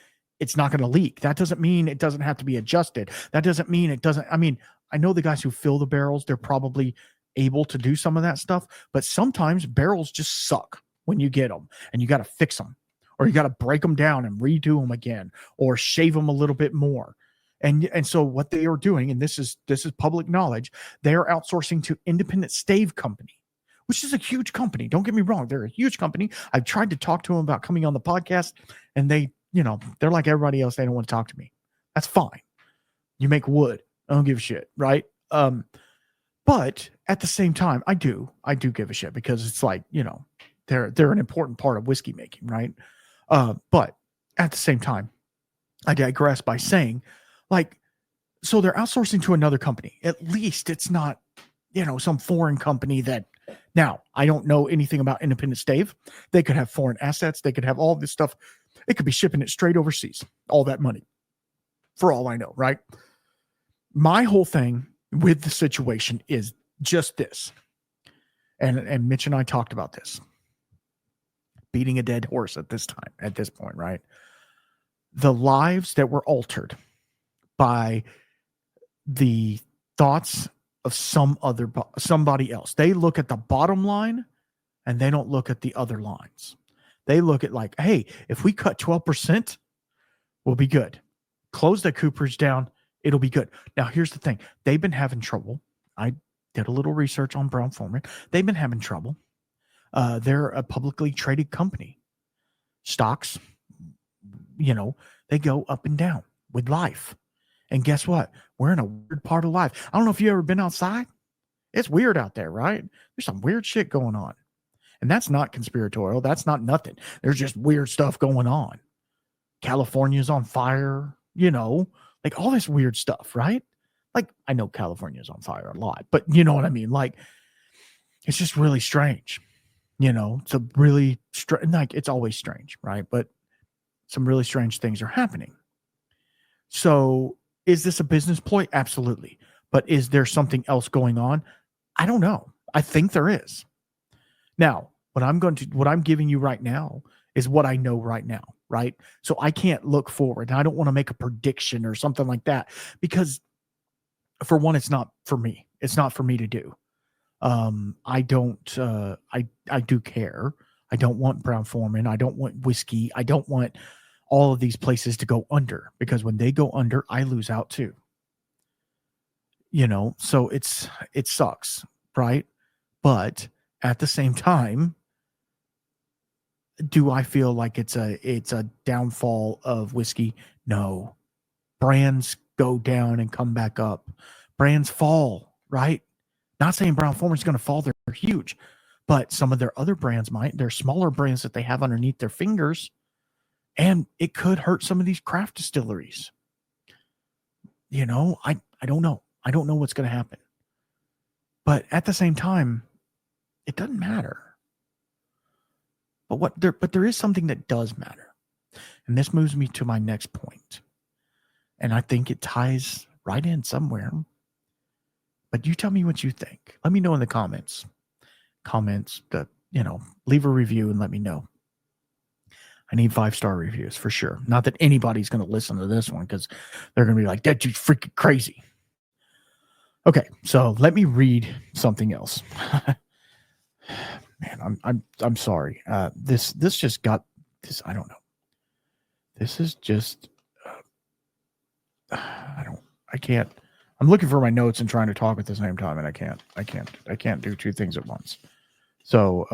it's not going to leak. That doesn't mean it doesn't have to be adjusted. That doesn't mean it doesn't. I know the guys who fill the barrels, they're probably able to do some of that stuff, but sometimes barrels just suck when you get them, and you got to fix them, or you got to break them down and redo them again, or shave them a little bit more. And so what they are doing, and this is public knowledge, they are outsourcing to Independent Stave Company, which is a huge company. Don't get me wrong. They're a huge company. I've tried to talk to them about coming on the podcast, and they're like everybody else. They don't want to talk to me. That's fine. You make wood. I don't give a shit. Right. But at the same time, I do give a shit because it's like, they're an important part of whiskey making. Right. But at the same time, I digress by saying, like, so they're outsourcing to another company. At least it's not, some foreign company that. Now, I don't know anything about Independent Stave. They could have foreign assets. They could have all this stuff. It could be shipping it straight overseas, all that money, for all I know, right? My whole thing with the situation is just this. And Mitch and I talked about this. Beating a dead horse at this point, right? The lives that were altered by the thoughts of somebody else. They look at the bottom line and they don't look at the other lines. They look at like, hey, if we cut 12%, we'll be good. Close the cooperage down, it'll be good. Now, here's the thing. They've been having trouble. I did a little research on Brown Forman. They've been having trouble. They're a publicly traded company. Stocks, they go up and down with life. And guess what? We're in a weird part of life. I don't know if you've ever been outside. It's weird out there, right? There's some weird shit going on. And that's not conspiratorial. That's not nothing. There's just weird stuff going on. California's on fire, like all this weird stuff, right? Like, I know California's on fire a lot, but you know what I mean? Like, it's just really strange. It's a really like it's always strange, right? But some really strange things are happening. So is this a business ploy? Absolutely. But is there something else going on? I don't know. I think there is. Now, what I'm giving you right now is what I know right now, right? So I can't look forward. And I don't want to make a prediction or something like that because for one, it's not for me. It's not for me to do. I don't I do care. I don't want Brown Forman. I don't want whiskey. I don't want all of these places to go under because when they go under, I lose out too. So it sucks, right? But at the same time, do I feel like it's a downfall of whiskey? No. Brands go down and come back up. Brands fall, right? Not saying Brown Forman's going to fall. They're huge, but some of their other brands might. They're smaller brands that they have underneath their fingers, and it could hurt some of these craft distilleries. I don't know. I don't know what's going to happen. But at the same time, it doesn't matter. But there is something that does matter. And this moves me to my next point. And I think it ties right in somewhere. But you tell me what you think. Let me know in the comments. Leave a review and let me know. I need 5-star reviews for sure. Not that anybody's going to listen to this one because they're going to be like, that dude's freaking crazy. Okay, so let me read something else. Man, I'm sorry. This just got this. I don't know. This is just. I can't. I'm looking for my notes and trying to talk at the same time, and I can't do two things at once. So,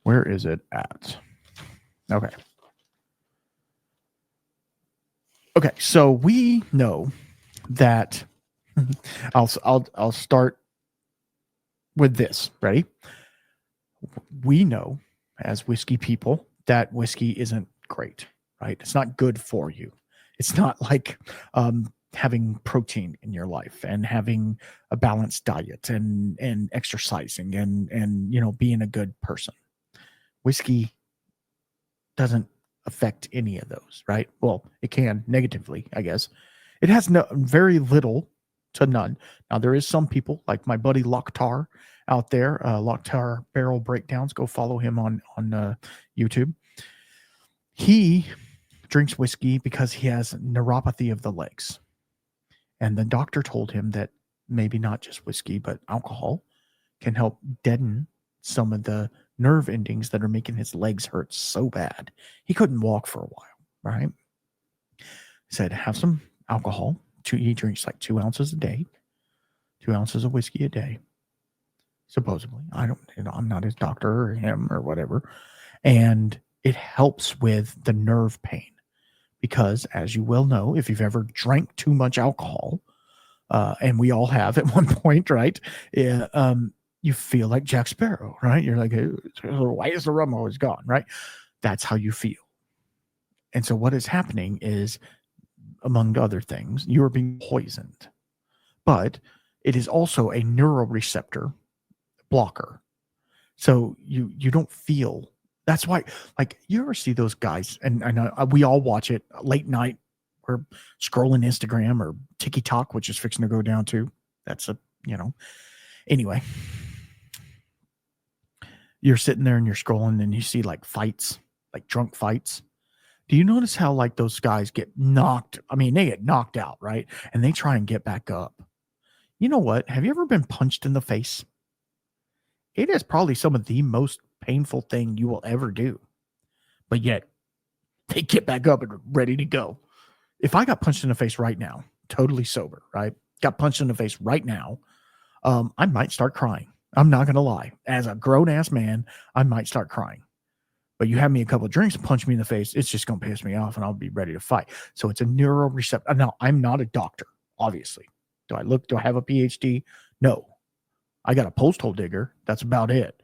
where is it at? Okay. Okay, so we know that I'll start with this. Ready? We know as whiskey people that whiskey isn't great, right? It's not good for you. It's not like having protein in your life and having a balanced diet and exercising and being a good person. Whiskey doesn't affect any of those, right? Well, it can negatively, I guess. It has very little to none. Now, there is some people like my buddy Locktar out there, Locktar Barrel Breakdowns. Go follow him on YouTube. He drinks whiskey because he has neuropathy of the legs. And the doctor told him that maybe not just whiskey, but alcohol can help deaden some of the nerve endings that are making his legs hurt so bad. He couldn't walk for a while, right? He said, have some alcohol. He drinks like 2 ounces a day, 2 ounces of whiskey a day, supposedly. I'm not his doctor or him or whatever. And it helps with the nerve pain because, as you well know, if you've ever drank too much alcohol, and we all have at one point, right? You feel like Jack Sparrow, right? You're like, why is the rum always gone, right? That's how you feel. And so what is happening is, among other things, you are being poisoned. But it is also a neuroreceptor blocker. So you don't feel. That's why, like, you ever see those guys, and I know we all watch it late night. We're scrolling Instagram or TikTok, which is fixing to go down too. That's anyway. You're sitting there and you're scrolling and you see like fights, like drunk fights. Do you notice how like those guys get knocked? I mean, they get knocked out, right? And they try and get back up. You know what? Have you ever been punched in the face? It is probably some of the most painful thing you will ever do. But yet, they get back up and are ready to go. If I got punched in the face right now, totally sober, right? Got punched in the face right now, I might start crying. I'm not going to lie. As a grown-ass man, I might start crying. But you have me a couple of drinks and punch me in the face, it's just going to piss me off and I'll be ready to fight. So it's a neuroreceptor. Now, I'm not a doctor, obviously. Do I have a PhD? No. I got a post hole digger. That's about it.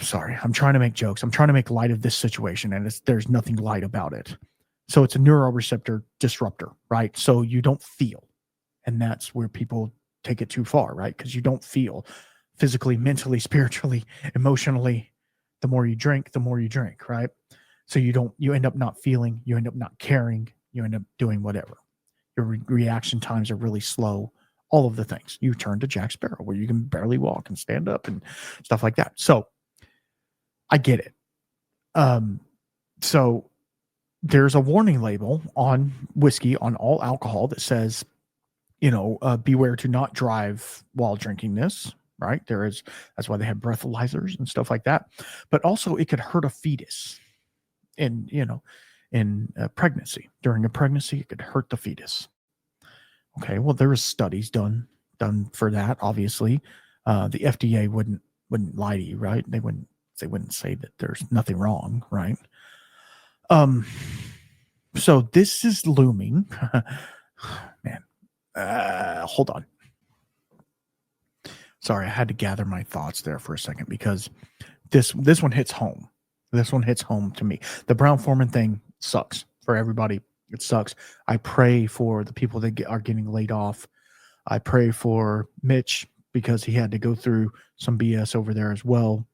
Sorry, I'm trying to make jokes. I'm trying to make light of this situation, and there's nothing light about it. So it's a neuroreceptor disruptor, right? So you don't feel. And that's where people take it too far, right? Because you don't feel. physically, mentally, spiritually, emotionally. The more you drink, right? So you end up not feeling, you end up not caring, you end up doing whatever. Your reaction times are really slow. All of the things. You turn to Jack Sparrow, where you can barely walk and stand up and stuff like that. So I get it. So there's a warning label on whiskey, on all alcohol, that says, beware to not drive while drinking this, right? That's why they have breathalyzers and stuff like that. But also it could hurt a fetus in pregnancy. During a pregnancy, it could hurt the fetus. Okay, well, there is studies done for that. Obviously, the FDA wouldn't lie to you, right? They wouldn't say that there's nothing wrong, right? So this is looming. Man, hold on. Sorry, I had to gather my thoughts there for a second, because this one hits home. This one hits home to me. The Brown Forman thing sucks for everybody. It sucks. I pray for the people that are getting laid off. I pray for Mitch, because he had to go through some BS over there as well.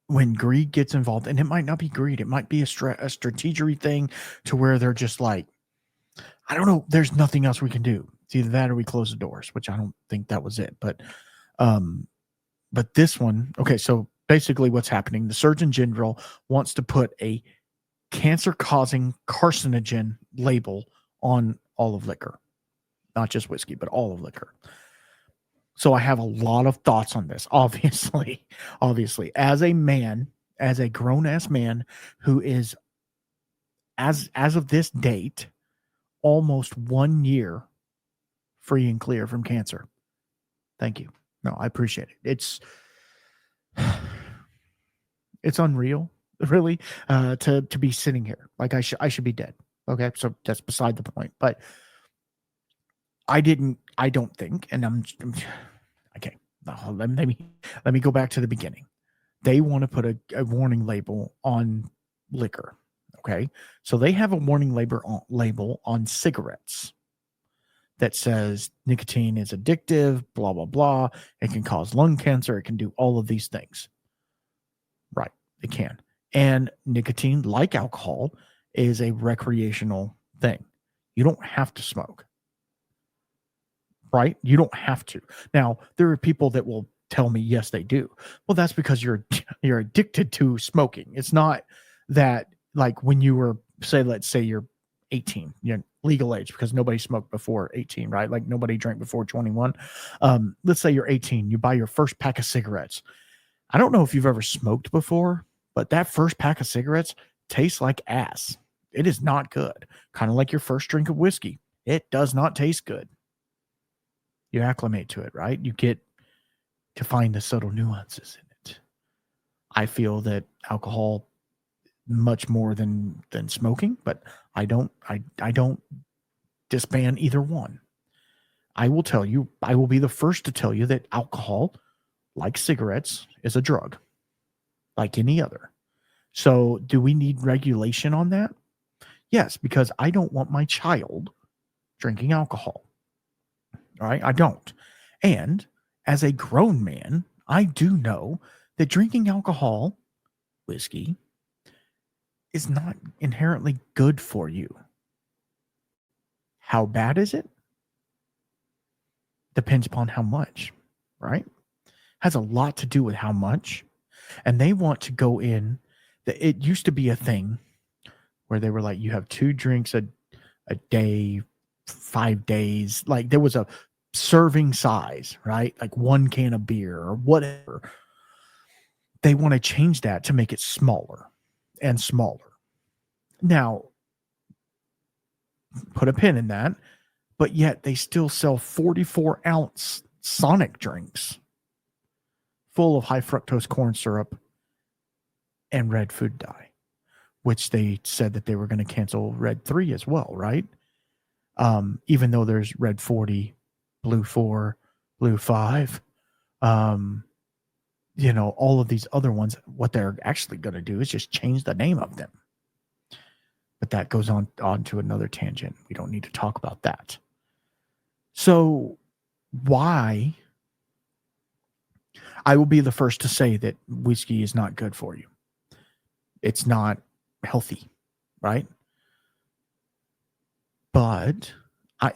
When greed gets involved, and it might not be greed, it might be a strategery thing, to where they're just like, I don't know, there's nothing else we can do. It's either that or we close the doors, which I don't think that was it. But this one, okay, so basically what's happening, the Surgeon General wants to put a cancer-causing carcinogen label on all of liquor, not just whiskey, but all of liquor. So I have a lot of thoughts on this, obviously, as a man, as a grown-ass man who is, as of this date, almost 1 year free and clear from cancer. Thank you. No, I appreciate it. It's unreal, really, to be sitting here. Like I should be dead. Okay, so that's beside the point. But I don't think, and I'm okay. Let me go back to the beginning. They want to put a warning label on liquor. Okay, so they have a warning label on cigarettes that says nicotine is addictive, blah, blah, blah. It can cause lung cancer. It can do all of these things. Right, it can. And nicotine, like alcohol, is a recreational thing. You don't have to smoke. Right? You don't have to. Now, there are people that will tell me, yes, they do. Well, that's because you're addicted to smoking. It's not that, like, when you were, let's say you're 18, you're legal age, because nobody smoked before 18, right? Like, nobody drank before 21. Let's say you're 18, you buy your first pack of cigarettes. I don't know if you've ever smoked before, but that first pack of cigarettes tastes like ass. It is not good. Kind of like your first drink of whiskey. It does not taste good. You acclimate to it, right? You get to find the subtle nuances in it. I feel that alcohol much more than smoking, but I don't disband either one. I will tell you, I will be the first to tell you that alcohol, like cigarettes, is a drug, like any other. So do we need regulation on that? Yes, because I don't want my child drinking alcohol. All right, I don't. And as a grown man, I do know that drinking alcohol, whiskey, is not inherently good for you. How bad is it? Depends upon how much, right? Has a lot to do with how much. And they want to go in. It used to be a thing where they were like, you have 2 drinks a day, 5 days. Like, there was a serving size, right? Like 1 can of beer or whatever. They want to change that to make it smaller and smaller. Now, put a pin in that, but yet they still sell 44-ounce Sonic drinks full of high fructose corn syrup and red food dye, which they said that they were going to cancel red 3 as well, right? Even though there's red 40, blue 4, blue 5, all of these other ones, what they're actually going to do is just change the name of them. But that goes on to another tangent. We don't need to talk about that. So why I will be the first to say that whiskey is not good for you. It's not healthy, right? But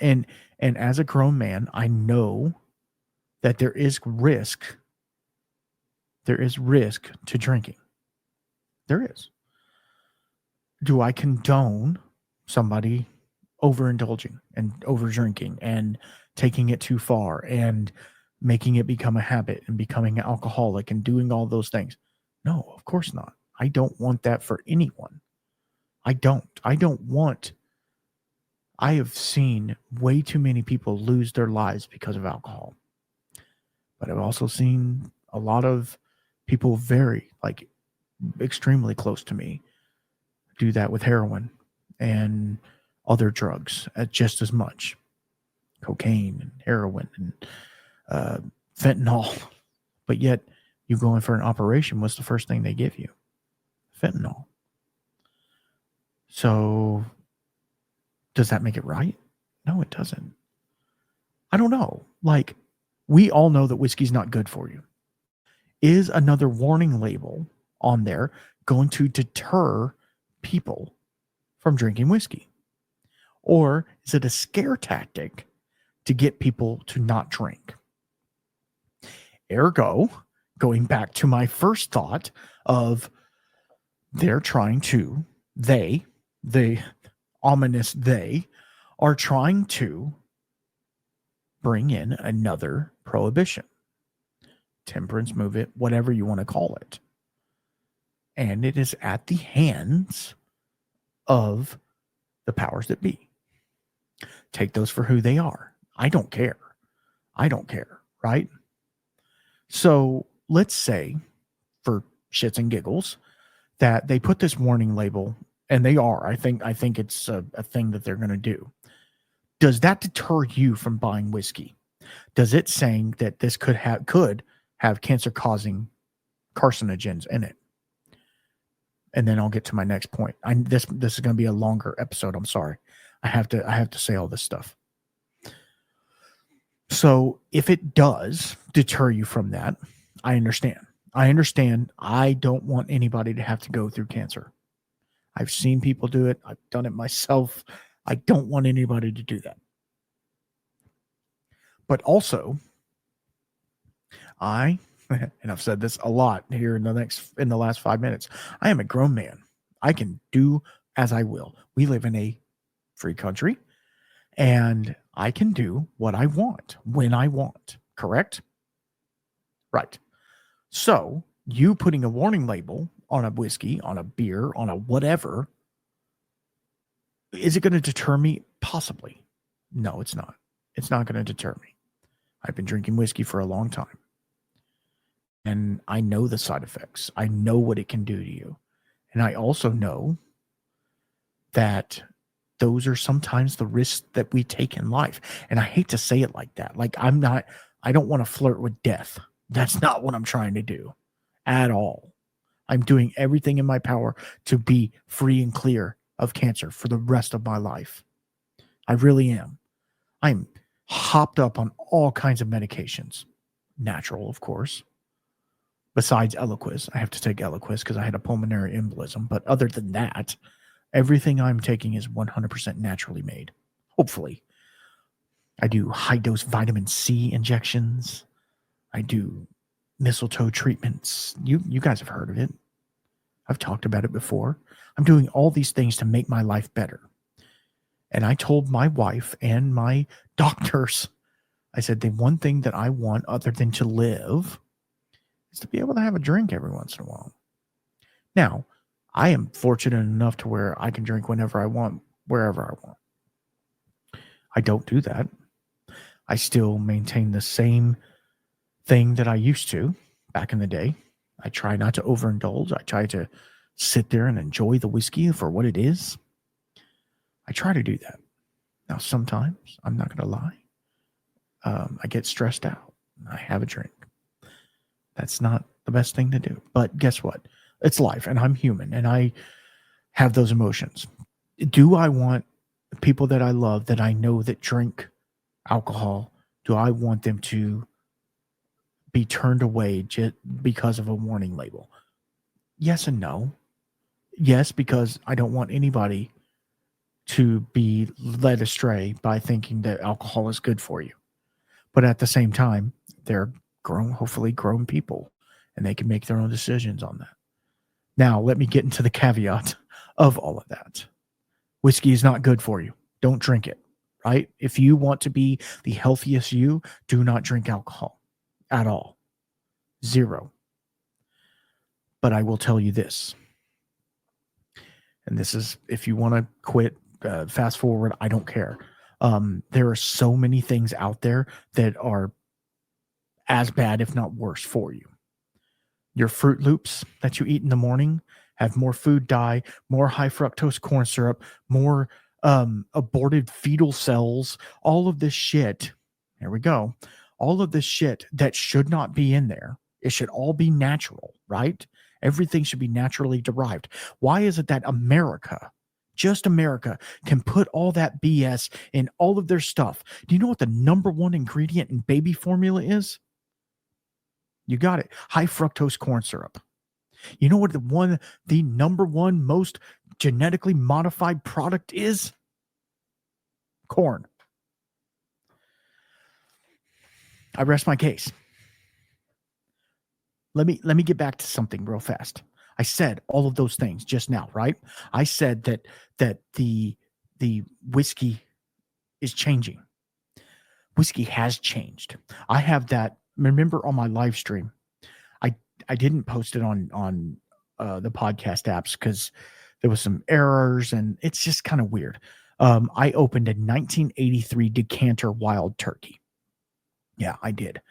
and as a grown man, I know that there is risk. There is risk to drinking. There is. Do I condone somebody overindulging and over drinking and taking it too far and making it become a habit and becoming an alcoholic and doing all those things? No, of course not. I don't want that for anyone. I don't want. I have seen way too many people lose their lives because of alcohol. But I've also seen a lot of people very, like, extremely close to me do that with heroin and other drugs just as much. Cocaine and heroin and fentanyl. But yet you go in for an operation, what's the first thing they give you? Fentanyl. So does that make it right? No, it doesn't. I don't know. Like, we all know that whiskey's not good for you. Is another warning label on there going to deter people from drinking whiskey? Or is it a scare tactic to get people to not drink? Ergo, going back to my first thought of they're trying to, the ominous they, are trying to bring in another prohibition, temperance movement, whatever you want to call it. And it is at the hands of the powers that be. Take those for who they are. I don't care. Right? So let's say, for shits and giggles, that they put this warning label, and they are. I think it's a thing that they're going to do. Does that deter you from buying whiskey? Does it saying that this could have cancer-causing carcinogens in it? And then I'll get to my next point. This is going to be a longer episode. I'm sorry. I have to say all this stuff. So if it does deter you from that, I understand. I don't want anybody to have to go through cancer. I've seen people do it. I've done it myself. I don't want anybody to do that. But also, and I've said this a lot here in the last 5 minutes, I am a grown man. I can do as I will. We live in a free country, and I can do what I want when I want. Correct? Right. So you putting a warning label on a whiskey, on a beer, on a whatever, is it going to deter me? Possibly. No, it's not. It's not going to deter me. I've been drinking whiskey for a long time. And I know the side effects. I know what it can do to you. And I also know that those are sometimes the risks that we take in life. And I hate to say it like that. Like, I don't want to flirt with death. That's not what I'm trying to do at all. I'm doing everything in my power to be free and clear of cancer for the rest of my life. I really am. I'm hopped up on all kinds of medications. Natural, of course. Besides Eliquis. I have to take Eliquis because I had a pulmonary embolism. But other than that, everything I'm taking is 100% naturally made. Hopefully. I do high-dose vitamin C injections. I do mistletoe treatments. You guys have heard of it. I've talked about it before. I'm doing all these things to make my life better. And I told my wife and my doctors, I said, the one thing that I want other than to live is to be able to have a drink every once in a while. Now, I am fortunate enough to where I can drink whenever I want, wherever I want. I don't do that. I still maintain the same thing that I used to back in the day. I try not to overindulge. I try to sit there and enjoy the whiskey for what it is. I try to do that. Now, sometimes, I'm not going to lie, I get stressed out. I have a drink. That's not the best thing to do. But guess what? It's life, and I'm human, and I have those emotions. Do I want people that I love, that I know that drink alcohol, do I want them to be turned away just because of a warning label? Yes and no. Yes, because I don't want anybody to be led astray by thinking that alcohol is good for you. But at the same time, they're hopefully grown people, and they can make their own decisions on that. Now, let me get into the caveat of all of that. Whiskey is not good for you. Don't drink it, right? If you want to be the healthiest you, do not drink alcohol at all. Zero. But I will tell you this, and this is, if you want to quit, fast forward, I don't care. There are so many things out there that are as bad, if not worse, for you. Your Fruit Loops that you eat in the morning have more food dye, more high fructose corn syrup, more aborted fetal cells, all of this shit. There we go. All of this shit that should not be in there. It should all be natural, right? Everything should be naturally derived. Why is it that America, just America, can put all that BS in all of their stuff? Do you know what the number one ingredient in baby formula is? You got it. High fructose corn syrup. You know what the number one most genetically modified product is? Corn. I rest my case. Let me get back to something real fast. I said all of those things just now, right? I said that the whiskey is changing. Whiskey has changed. I have that. Remember on my live stream, I didn't post it on the podcast apps because there was some errors and it's just kind of weird. I opened a 1983 decanter Wild Turkey. Yeah, I did.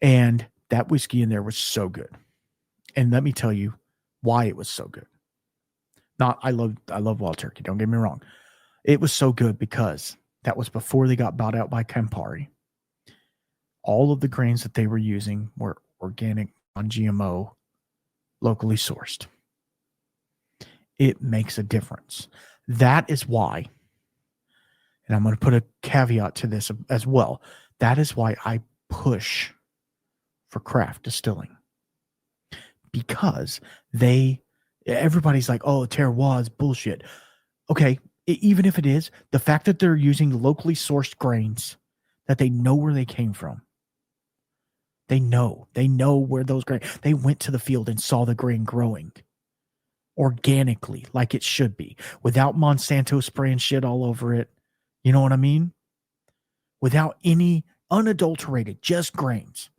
And that whiskey in there was so good. And let me tell you why it was so good. I love Wild Turkey, don't get me wrong. It was so good because that was before they got bought out by Campari. All of the grains that they were using were organic, non-GMO, locally sourced. It makes a difference. That is why, and I'm going to put a caveat to this as well, that is why I push for craft distilling. Because everybody's like, oh, terroir is bullshit. Okay, even if it is, the fact that they're using locally sourced grains, that they know where they came from. They know where those grains, they went to the field and saw the grain growing organically like it should be, without Monsanto spraying shit all over it. You know what I mean? Without any unadulterated, just grains.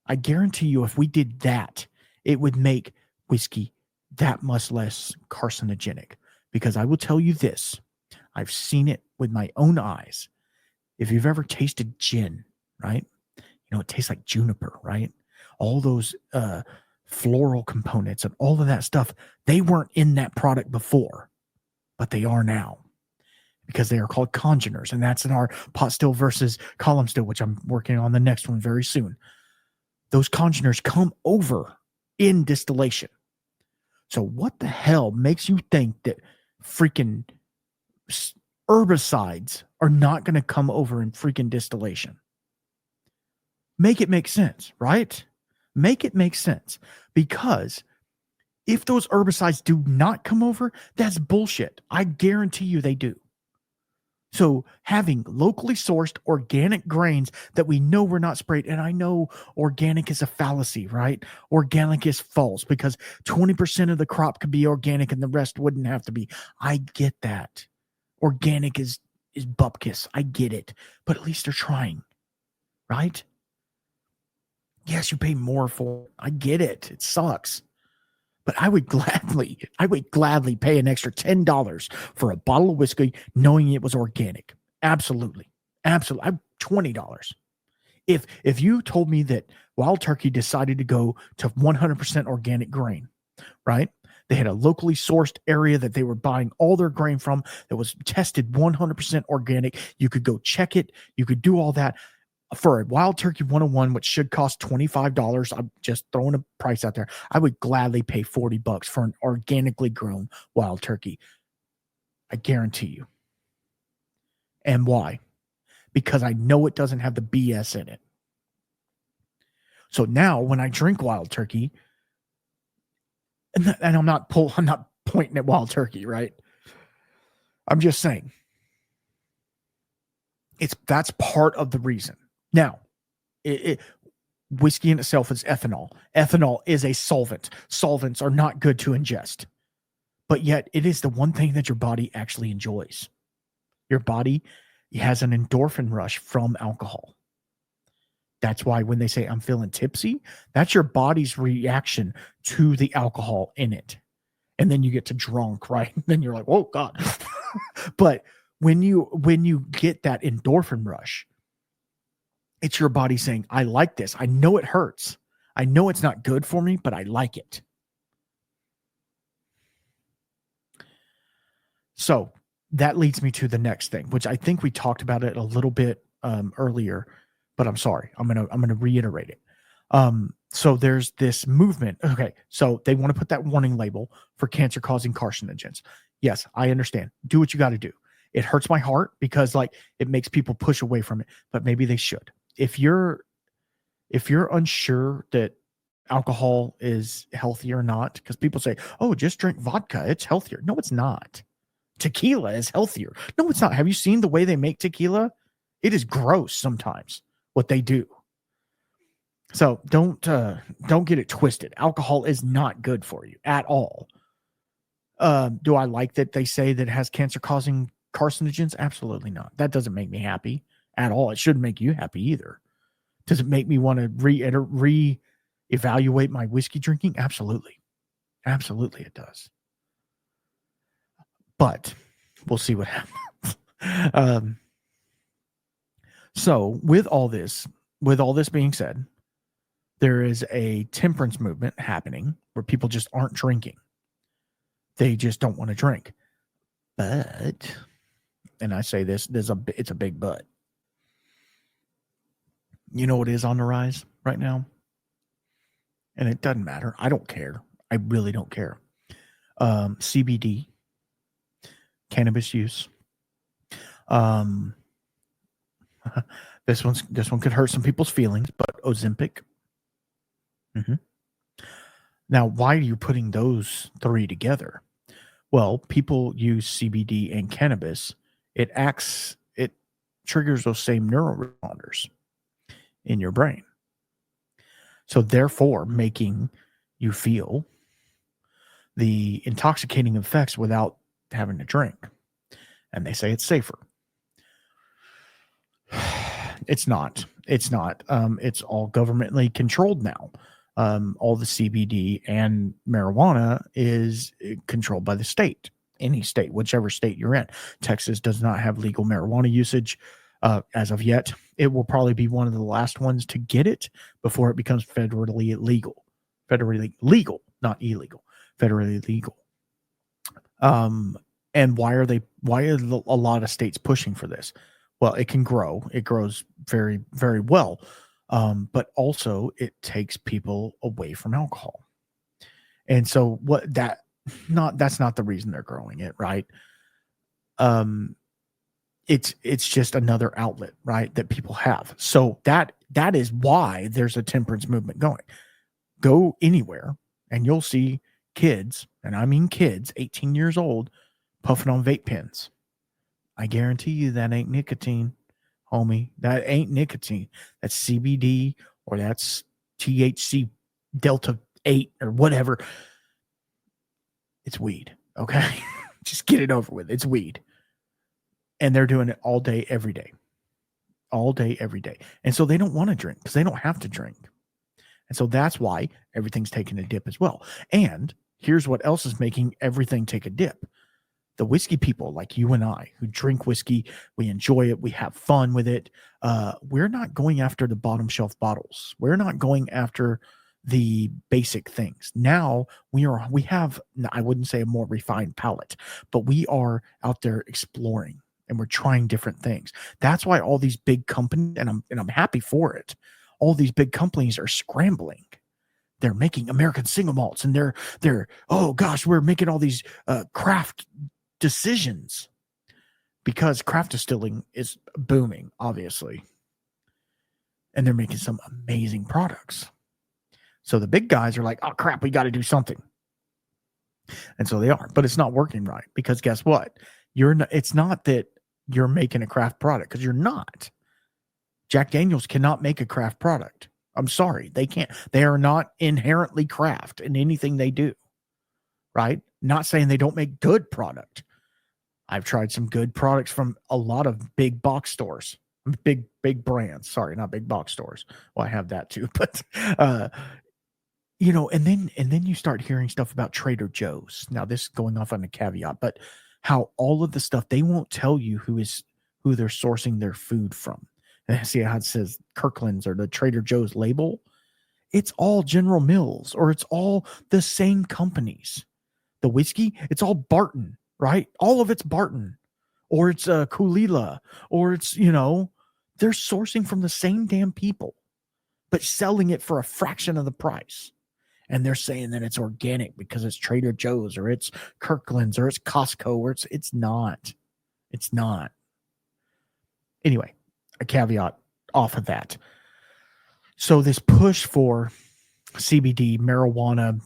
I guarantee you if we did that, it would make whiskey that much less carcinogenic. Because I will tell you this, I've seen it with my own eyes. If you've ever tasted gin, right? You know, it tastes like juniper, right? All those floral components and all of that stuff, they weren't in that product before, but they are now because they are called congeners. And that's in our pot still versus column still, which I'm working on the next one very soon. Those congeners come over in distillation. So what the hell makes you think that freaking herbicides are not going to come over in freaking distillation? Make it make sense, right? Make it make sense. Because if those herbicides do not come over, that's bullshit. I guarantee you they do. So having locally sourced organic grains that we know were not sprayed, and I know organic is a fallacy, right? Organic is false because 20% of the crop could be organic and the rest wouldn't have to be. I get that. Organic is bupkis. I get it. But at least they're trying, right? Yes, you pay more for it. I get it. It sucks. But I would gladly pay an extra $10 for a bottle of whiskey knowing it was organic. Absolutely. Absolutely. $20. If you told me that Wild Turkey decided to go to 100% organic grain, right? They had a locally sourced area that they were buying all their grain from that was tested 100% organic. You could go check it. You could do all that. For a Wild Turkey 101, which should cost $25, I'm just throwing a price out there. I would gladly pay $40 for an organically grown Wild Turkey. I guarantee you. And why? because I know it doesn't have the BS in it. So now when I drink Wild Turkey, and I'm not pointing at Wild Turkey, right? I'm just saying that's part of the reason. Now, whiskey in itself is ethanol. Ethanol is a solvent. Solvents are not good to ingest, but yet it is the one thing that your body actually enjoys. Your body has an endorphin rush from alcohol. That's why when they say I'm feeling tipsy, that's your body's reaction to the alcohol in it. And then you get to drunk, right? Then you're like, oh God. But when you get that endorphin rush, it's your body saying, I like this. I know it hurts. I know it's not good for me, but I like it. So that leads me to the next thing, which I think we talked about it a little bit earlier, but I'm sorry. I'm gonna reiterate it. So there's this movement. Okay, so they want to put that warning label for cancer-causing carcinogens. Yes, I understand. Do what you got to do. It hurts my heart because like it makes people push away from it, but maybe they should. If you're unsure that alcohol is healthy or not, because people say, "Oh, just drink vodka; it's healthier." No, it's not. Tequila is healthier. No, it's not. Have you seen the way they make tequila? It is gross sometimes what they do. So don't get it twisted. Alcohol is not good for you at all. Do I like that they say that it has cancer-causing carcinogens? Absolutely not. That doesn't make me happy at all. It shouldn't make you happy either. Does it make me want to re-evaluate my whiskey drinking? Absolutely. Absolutely it does. But we'll see what happens. So with all this being said, there is a temperance movement happening where people just aren't drinking. They just don't want to drink. But, and I say this, it's a big but. You know what is on the rise right now? And it doesn't matter. I don't care. I really don't care. CBD, cannabis use. This one could hurt some people's feelings, but Ozempic. Now, why are you putting those three together? Well, people use CBD and cannabis. It triggers those same neurotransmitters in your brain. So therefore, making you feel the intoxicating effects without having to drink. And they say it's safer. It's not. It's all governmentally controlled now. All the CBD and marijuana is controlled by the state, any state, whichever state you're in. Texas does not have legal marijuana usage as of yet. It will probably be one of the last ones to get it before it becomes federally legal. Federally legal, not illegal. Federally legal. And why are a lot of states pushing for this? Well, it can grow. It grows very, very well. But also it takes people away from alcohol. And so that's not the reason they're growing it, right? It's just another outlet, right, that people have. So that is why there's a temperance movement going. Go anywhere and you'll see kids, and I mean kids, 18 years old, puffing on vape pens. I guarantee you that ain't nicotine, homie. That ain't nicotine. That's CBD or that's THC Delta 8 or whatever. It's weed, okay? Just get it over with. It's weed. And they're doing it all day, every day. All day, every day. And so they don't want to drink because they don't have to drink. And so that's why everything's taking a dip as well. And here's what else is making everything take a dip. The whiskey people like you and I who drink whiskey, we enjoy it, we have fun with it. We're not going after the bottom shelf bottles. We're not going after the basic things. Now we have, I wouldn't say a more refined palate, but we are out there exploring and we're trying different things. That's why all these big companies, and I'm happy for it, all these big companies are scrambling. They're making American single malts and they're oh gosh, we're making all these craft decisions because craft distilling is booming, obviously. And they're making some amazing products. So the big guys are like, oh crap, we got to do something. And so they are, but it's not working right because guess what? It's not that you're making a craft product, because you're not. Jack Daniels cannot make a craft product. I'm sorry. They can't. They are not inherently craft in anything they do. Right? Not saying they don't make good product. I've tried some good products from a lot of big box stores, big brands. Sorry, not big box stores. Well, I have that too, but and then you start hearing stuff about Trader Joe's. Now, this is going off on a caveat, but how all of the stuff, they won't tell you who they're sourcing their food from. And see how it says Kirkland's or the Trader Joe's label. It's all General Mills, or it's all the same companies. The whiskey, it's all Barton, right? All of it's Barton, or it's Kulila, or it's, they're sourcing from the same damn people, but selling it for a fraction of the price. And they're saying that it's organic because it's Trader Joe's, or it's Kirkland's, or it's Costco, or it's not. It's not. Anyway, a caveat off of that. So this push for CBD, marijuana,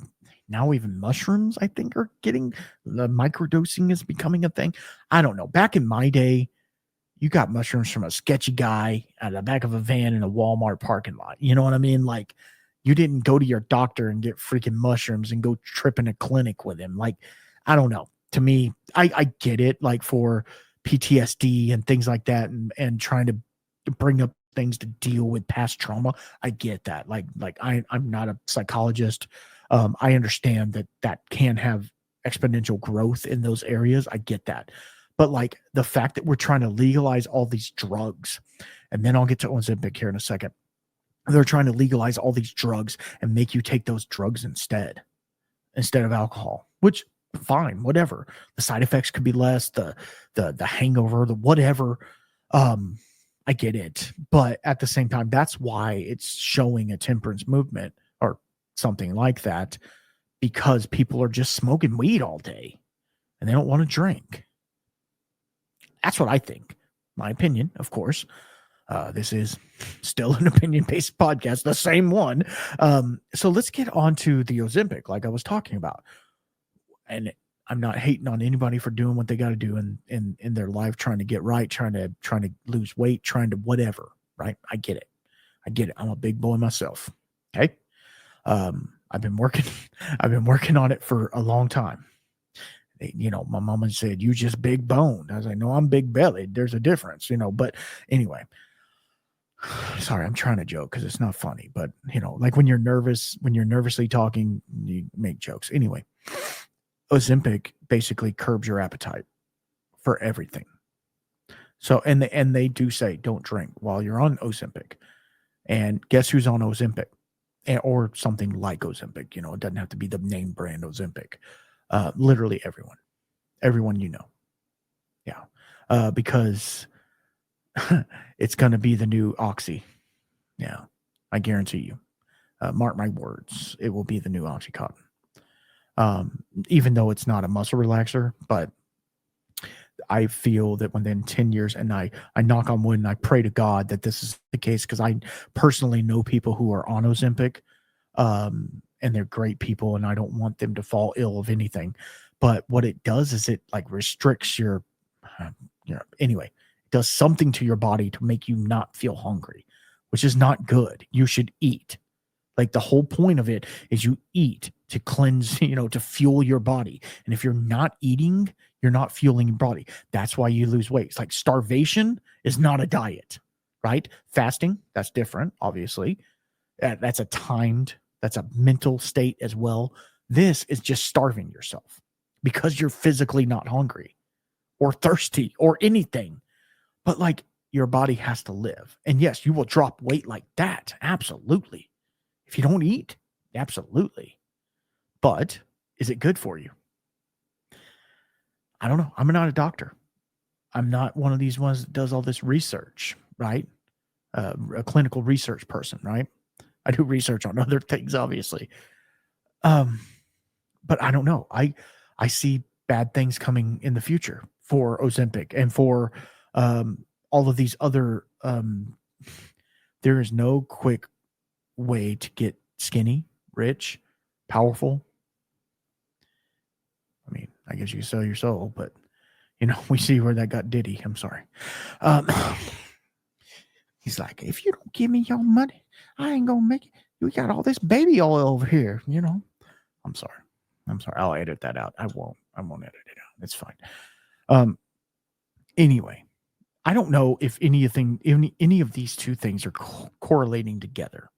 now even mushrooms, I think, are getting, the microdosing is becoming a thing. I don't know. Back in my day, you got mushrooms from a sketchy guy at the back of a van in a Walmart parking lot. You know what I mean? Like, you didn't go to your doctor and get freaking mushrooms and go trip in a clinic with him. Like, I don't know. To me, I get it, like for PTSD and things like that, and trying to bring up things to deal with past trauma. I get that. Like I'm not a psychologist. I understand that can have exponential growth in those areas. I get that. But like the fact that we're trying to legalize all these drugs, and then I'll get to Ozempic here in a second. They're trying to legalize all these drugs and make you take those drugs instead of alcohol, which fine, whatever. The side effects could be less, the hangover, the whatever. I get it. But at the same time, that's why it's showing a temperance movement or something like that, because people are just smoking weed all day and they don't want to drink. That's what I think. My opinion, of course. This is still an opinion-based podcast, the same one. So let's get on to the Ozempic, like I was talking about. And I'm not hating on anybody for doing what they got to do in their life, trying to get right, trying to lose weight, trying to whatever, right? I get it. I'm a big boy myself. Okay. I've been working on it for a long time. My mama said, you just big boned. I was like, no, I'm big bellied. There's a difference, but anyway, sorry, I'm trying to joke because it's not funny, but like when you're nervously talking, you make jokes. Anyway, Ozempic basically curbs your appetite for everything. So, and they do say don't drink while you're on Ozempic. And guess who's on Ozempic, or something like Ozempic? It doesn't have to be the name brand Ozempic. Literally everyone yeah, because it's going to be the new Oxy. Yeah, I guarantee you. Mark my words, it will be the new Oxycontin. Even though it's not a muscle relaxer, but I feel that within 10 years, and I knock on wood and I pray to God that this is the case, because I personally know people who are on Ozempic, and they're great people, and I don't want them to fall ill of anything. But what it does is it like restricts your, anyway, it does something to your body to make you not feel hungry, which is not good. You should eat. Like the whole point of it is you eat to cleanse, to fuel your body. And if you're not eating, you're not fueling your body. That's why you lose weight. It's like starvation is not a diet, right? Fasting, that's different, obviously. That's a mental state as well. This is just starving yourself because you're physically not hungry or thirsty or anything. But like your body has to live. And yes, you will drop weight like that. Absolutely. If you don't eat, absolutely. But is it good for you? I don't know. I'm not a doctor. I'm not one of these ones that does all this research, right? A clinical research person, right? I do research on other things, obviously. But I don't know. I see bad things coming in the future for Ozempic and for all of these other. There is no quick way to get skinny, rich, powerful. I mean, I guess you can sell your soul, but we see where that got Diddy. I'm sorry. He's like, if you don't give me your money, I ain't gonna make it. You got all this baby oil over here. I'm sorry. I'll edit that out. I won't edit it out. It's fine. Anyway, I don't know if any of these two things are correlating together.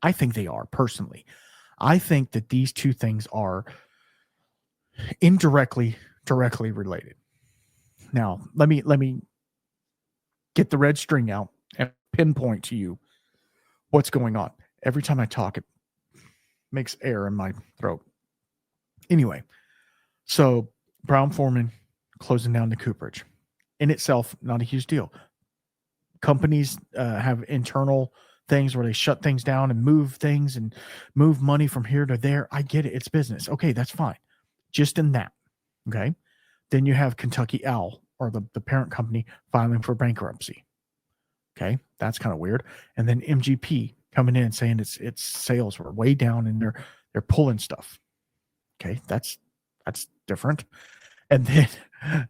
I think they are, personally. I think that these two things are directly related. Now, let me get the red string out and pinpoint to you what's going on. Every time I talk, it makes air in my throat. Anyway, so Brown Forman closing down the Cooperage. In itself, not a huge deal. Companies have internal things where they shut things down and move things and move money from here to there. I get it. It's business. Okay, that's fine. Just in that. Okay. Then you have Kentucky Owl, or the parent company, filing for bankruptcy. Okay, that's kind of weird. And then MGP coming in and saying its sales were way down and they're pulling stuff. Okay, that's different. And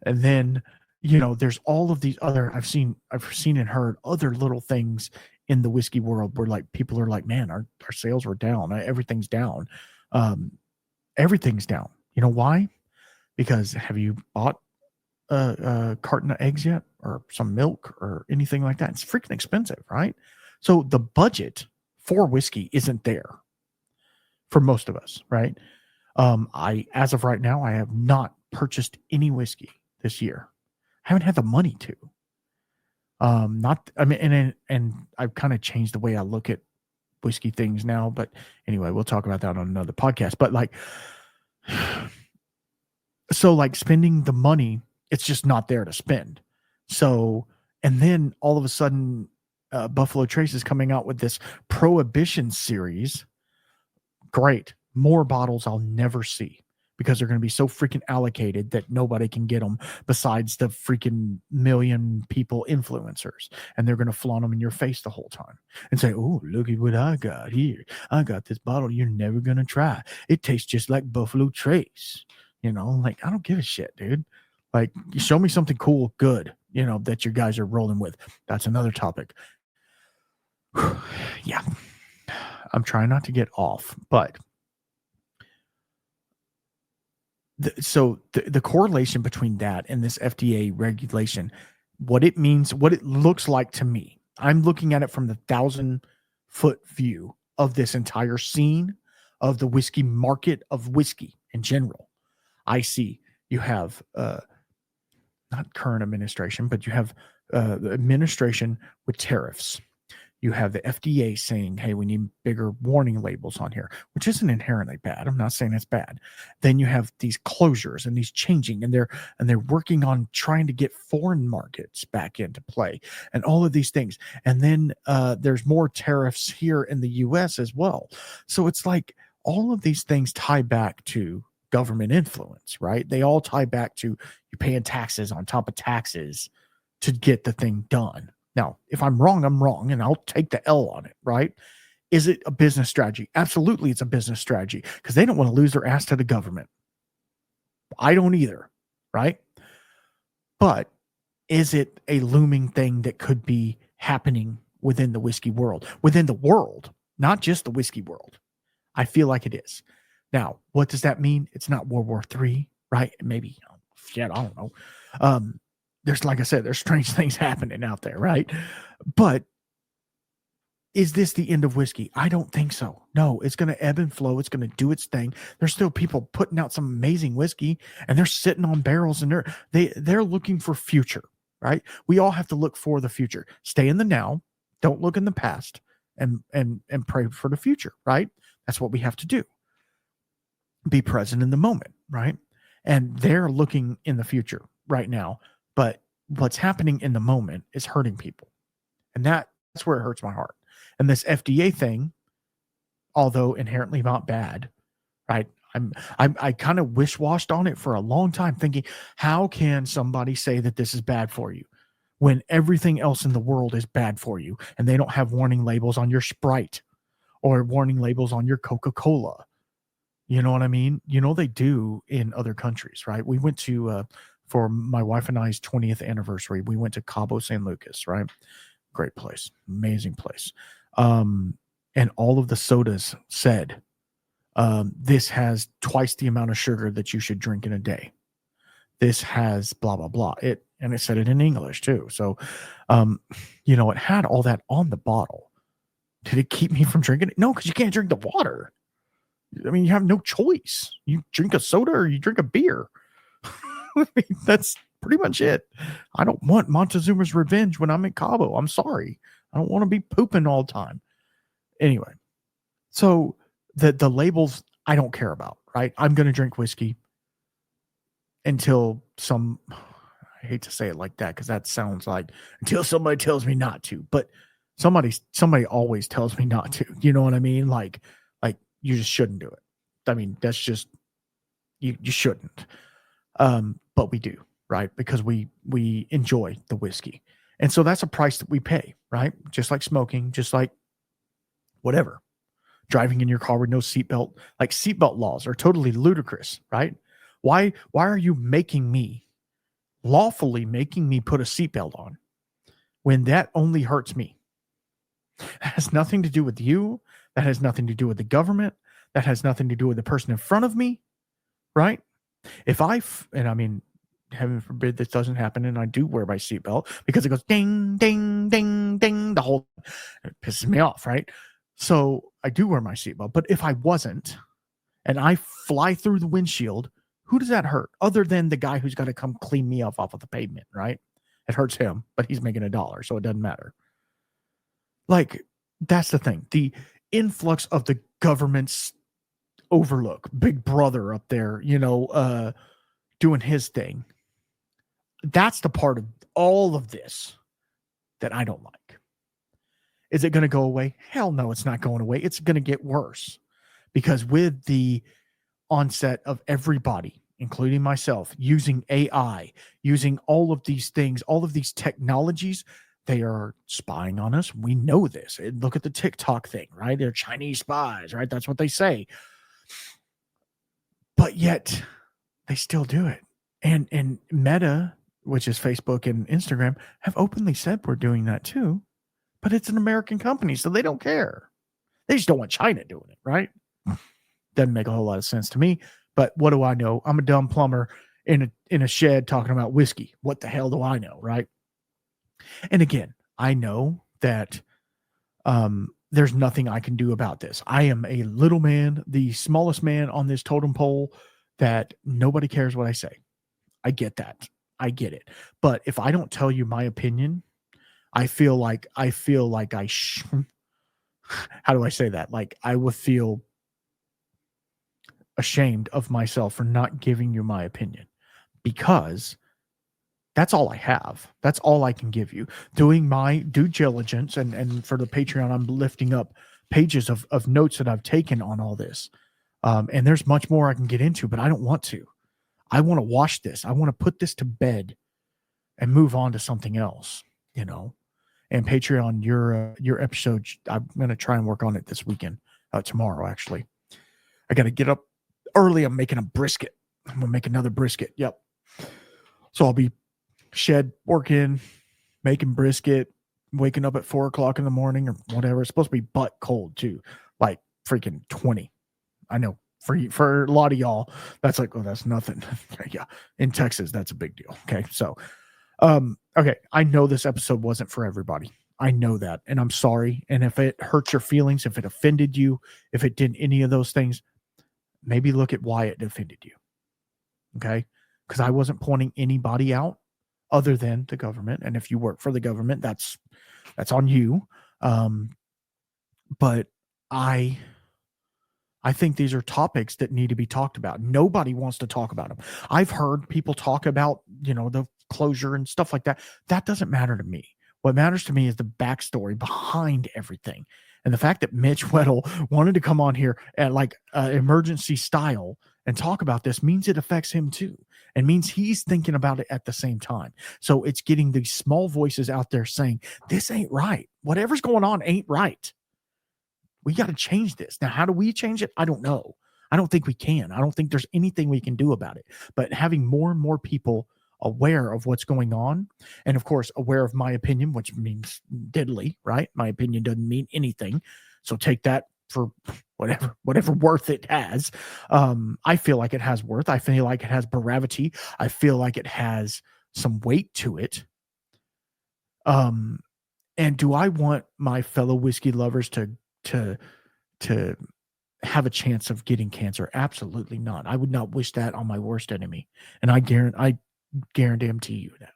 then there's all of these other I've seen and heard other little things in the whiskey world where like people are like, man, our sales were down. Everything's down. Everything's down. You know why? Because have you bought a carton of eggs yet, or some milk or anything like that? It's freaking expensive, right? So the budget for whiskey isn't there for most of us, right? As of right now, I have not purchased any whiskey this year. I haven't had the money to. And I've kind of changed the way I look at whiskey things now. But anyway, we'll talk about that on another podcast. But so spending the money, it's just not there to spend. So, and then all of a sudden, Buffalo Trace is coming out with this Prohibition series. Great. More bottles I'll never see, because they're going to be so freaking allocated that nobody can get them besides the freaking million people influencers. And they're going to flaunt them in your face the whole time and say, oh, look at what I got here. I got this bottle you're never going to try. It tastes just like Buffalo Trace. I don't give a shit, dude. You show me something cool, good, that you guys are rolling with. That's another topic. Yeah. I'm trying not to get off, but the correlation between that and this FDA regulation, what it means, what it looks like to me, I'm looking at it from the 1,000-foot view of this entire scene of the whiskey market, of whiskey in general. I see you have not current administration, but you have the administration with tariffs. You have the FDA saying, hey, we need bigger warning labels on here, which isn't inherently bad. I'm not saying it's bad. Then you have these closures and these changing, and they're working on trying to get foreign markets back into play and all of these things. And then there's more tariffs here in the US as well. So it's like all of these things tie back to government influence, right? They all tie back to you paying taxes on top of taxes to get the thing done. Now, if I'm wrong, I'm wrong, and I'll take the L on it, right? Is it a business strategy? Absolutely, it's a business strategy, because they don't want to lose their ass to the government. I don't either, right? But is it a looming thing that could be happening within the whiskey world? Within the world, not just the whiskey world. I feel like it is. Now, what does that mean? It's not World War III, right? Maybe, shit, I don't know. There's, like I said, there's strange things happening out there, right? But is this the end of whiskey? I don't think so. No, it's going to ebb and flow. It's going to do its thing. There's still people putting out some amazing whiskey, and they're sitting on barrels, and they're looking for future, right? We all have to look for the future. Stay in the now. Don't look in the past, and pray for the future, right? That's what we have to do. Be present in the moment, right? And they're looking in the future right now. But what's happening in the moment is hurting people. And that's where it hurts my heart. And this FDA thing, although inherently not bad, right? I kind of wish-washed on it for a long time, thinking, how can somebody say that this is bad for you when everything else in the world is bad for you, and they don't have warning labels on your Sprite or warning labels on your Coca-Cola? You know what I mean? You know, they do in other countries, right? We went to, for my wife and I's 20th anniversary, we went to Cabo San Lucas, right? Great place, amazing place. And all of the sodas said, this has twice the amount of sugar that you should drink in a day. This has blah, blah, blah. And it said it in English too. So, you know, it had all that on the bottle. Did it keep me from drinking it? No, because you can't drink the water. I mean, you have no choice. You drink a soda or you drink a beer. I mean, that's pretty much it. I don't want Montezuma's revenge when I'm in Cabo. I'm sorry. I don't want to be pooping all the time. Anyway, so the labels I don't care about, right? I'm going to drink whiskey until I hate to say it like that because that sounds like until somebody tells me not to, but somebody always tells me not to. You know what I mean? Like you just shouldn't do it. I mean, that's just, you shouldn't. But we do, right? Because we enjoy the whiskey. And so that's a price that we pay, right? Just like smoking, just like whatever. Driving in your car with no seatbelt. Like, seatbelt laws are totally ludicrous, right? Why are you lawfully making me put a seatbelt on when that only hurts me? That has nothing to do with you. That has nothing to do with the government. That has nothing to do with the person in front of me, right? And I mean, heaven forbid this doesn't happen, and I do wear my seatbelt because it goes ding, ding, ding, ding, the whole, it pisses me off, right? So I do wear my seatbelt. But if I wasn't, and I fly through the windshield, who does that hurt? Other than the guy who's got to come clean me off of the pavement, right? It hurts him, but he's making $1, so it doesn't matter. Like, that's the thing. The influx of the government's overlook, Big Brother up there, you know, doing his thing. That's the part of all of this that I don't like. Is it going to go away? Hell no, it's not going away. It's going to get worse because with the onset of everybody, including myself, using AI, using all of these things, all of these technologies, they are spying on us. We know this. Look at the TikTok thing, right? They're Chinese spies, right? That's what they say. But yet they still do it. And Meta, which is Facebook and Instagram, have openly said we're doing that too. But it's an American company, so they don't care. They just don't want China doing it, right? Doesn't make a whole lot of sense to me. But what do I know? I'm a dumb plumber in a shed talking about whiskey. What the hell do I know, right? And again, I know that there's nothing I can do about this. I am a little man, the smallest man on this totem pole, that nobody cares what I say. I get that. I get it. But if I don't tell you my opinion, I feel like how do I say that? Like, I would feel ashamed of myself for not giving you my opinion, because that's all I have. That's all I can give you. Doing my due diligence, and for the Patreon, I'm lifting up pages of notes that I've taken on all this. And there's much more I can get into, but I don't want to. I want to wash this. I want to put this to bed and move on to something else, you know. And Patreon, your episode, I'm going to try and work on it this weekend, tomorrow, actually. I got to get up early. I'm making a brisket. I'm going to make another brisket. Yep. So I'll be shed working, making brisket, waking up at 4:00 in the morning or whatever. It's supposed to be butt cold too, like freaking 20. I know for a lot of y'all, that's like, oh, that's nothing. Yeah. In Texas, that's a big deal. Okay. So, okay. I know this episode wasn't for everybody. I know that. And I'm sorry. And if it hurt your feelings, if it offended you, if it did any of those things, maybe look at why it offended you. Okay. Because I wasn't pointing anybody out other than the government. And if you work for the government, that's on you. But I think these are topics that need to be talked about. Nobody wants to talk about them. I've heard people talk about, the closure and stuff like that. That doesn't matter to me. What matters to me is the backstory behind everything. And the fact that Mitch Weddle wanted to come on here at like emergency style and talk about this means it affects him too, and means he's thinking about it at the same time. So it's getting these small voices out there saying, this ain't right. Whatever's going on ain't right. We got to change this. Now, how do we change it? I don't know. I don't think we can. I don't think there's anything we can do about it. But having more and more people aware of what's going on, and of course, aware of my opinion, which means diddly, right? My opinion doesn't mean anything. So take that for whatever worth it has. I feel like it has worth. I feel like it has gravity. I feel like it has some weight to it. And do I want my fellow whiskey lovers to have a chance of getting cancer? Absolutely not. I would not wish that on my worst enemy. And I guarantee you that.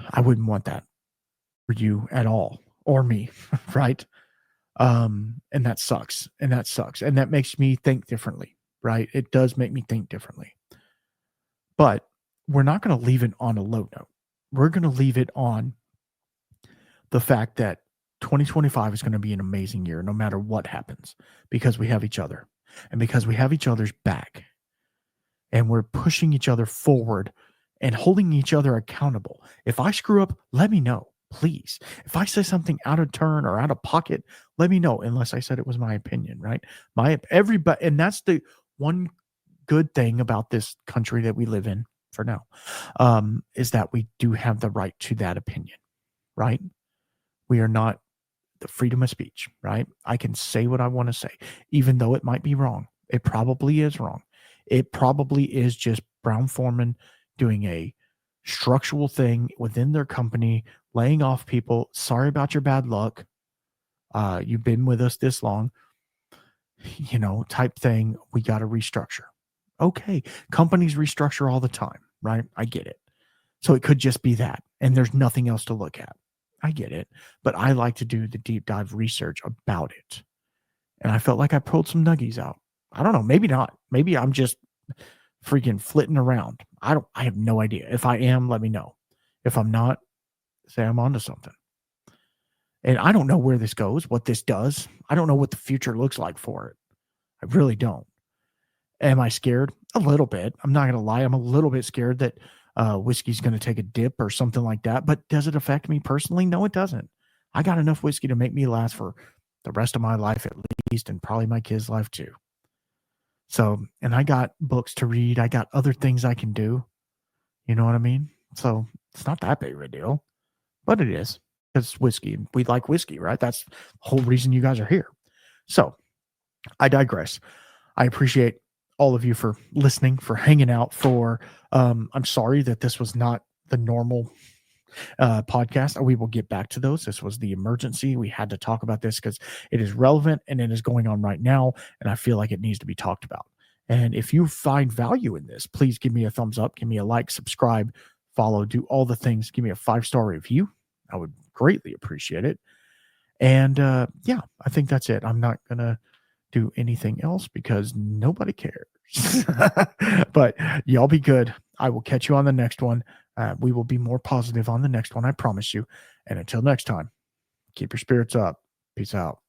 I wouldn't want that for you at all, or me, right? And that sucks. And that makes me think differently, right? It does make me think differently. But we're not going to leave it on a low note. We're going to leave it on the fact that 2025 is going to be an amazing year, no matter what happens, because we have each other, and because we have each other's back, and we're pushing each other forward and holding each other accountable. If I screw up, let me know, please. If I say something out of turn or out of pocket, let me know, unless I said it was my opinion, right? Everybody, and that's the one good thing about this country that we live in for now, is that we do have the right to that opinion, right? We are not the freedom of speech, right? I can say what I want to say, even though it might be wrong. It probably is wrong. It probably is just Brown Forman doing a structural thing within their company, laying off people. Sorry about your bad luck. You've been with us this long, type thing. We got to restructure. Okay. Companies restructure all the time, right? I get it. So it could just be that, and there's nothing else to look at. I get it, but I like to do the deep dive research about it. And I felt like I pulled some nuggies out. I don't know. Maybe not. Maybe I'm just freaking flitting around. I have no idea. If I am, let me know. If I'm not, say I'm onto something. And I don't know where this goes, what this does. I don't know what the future looks like for it. I really don't. Am I scared? A little bit. I'm not going to lie. I'm a little bit scared that whiskey's going to take a dip or something like that. But does it affect me personally? No, it doesn't. I got enough whiskey to make me last for the rest of my life at least, and probably my kids' life too. So, and I got books to read. I got other things I can do. You know what I mean? So it's not that big of a deal, but it is. It's whiskey. We like whiskey, right? That's the whole reason you guys are here. So I digress. I appreciate all of you for listening, for hanging out, I'm sorry that this was not the normal podcast. We will get back to those. This was the emergency. We had to talk about this because it is relevant and it is going on right now, and I feel like it needs to be talked about. And if you find value in this, please give me a thumbs up, give me a like, subscribe, follow, do all the things. Give me a 5-star review. I would greatly appreciate it. And yeah, I think that's it. I'm not going to do anything else because nobody cares. But y'all be good. I will catch you on the next one. We will be more positive on the next one, I promise you. And until next time, keep your spirits up. Peace out.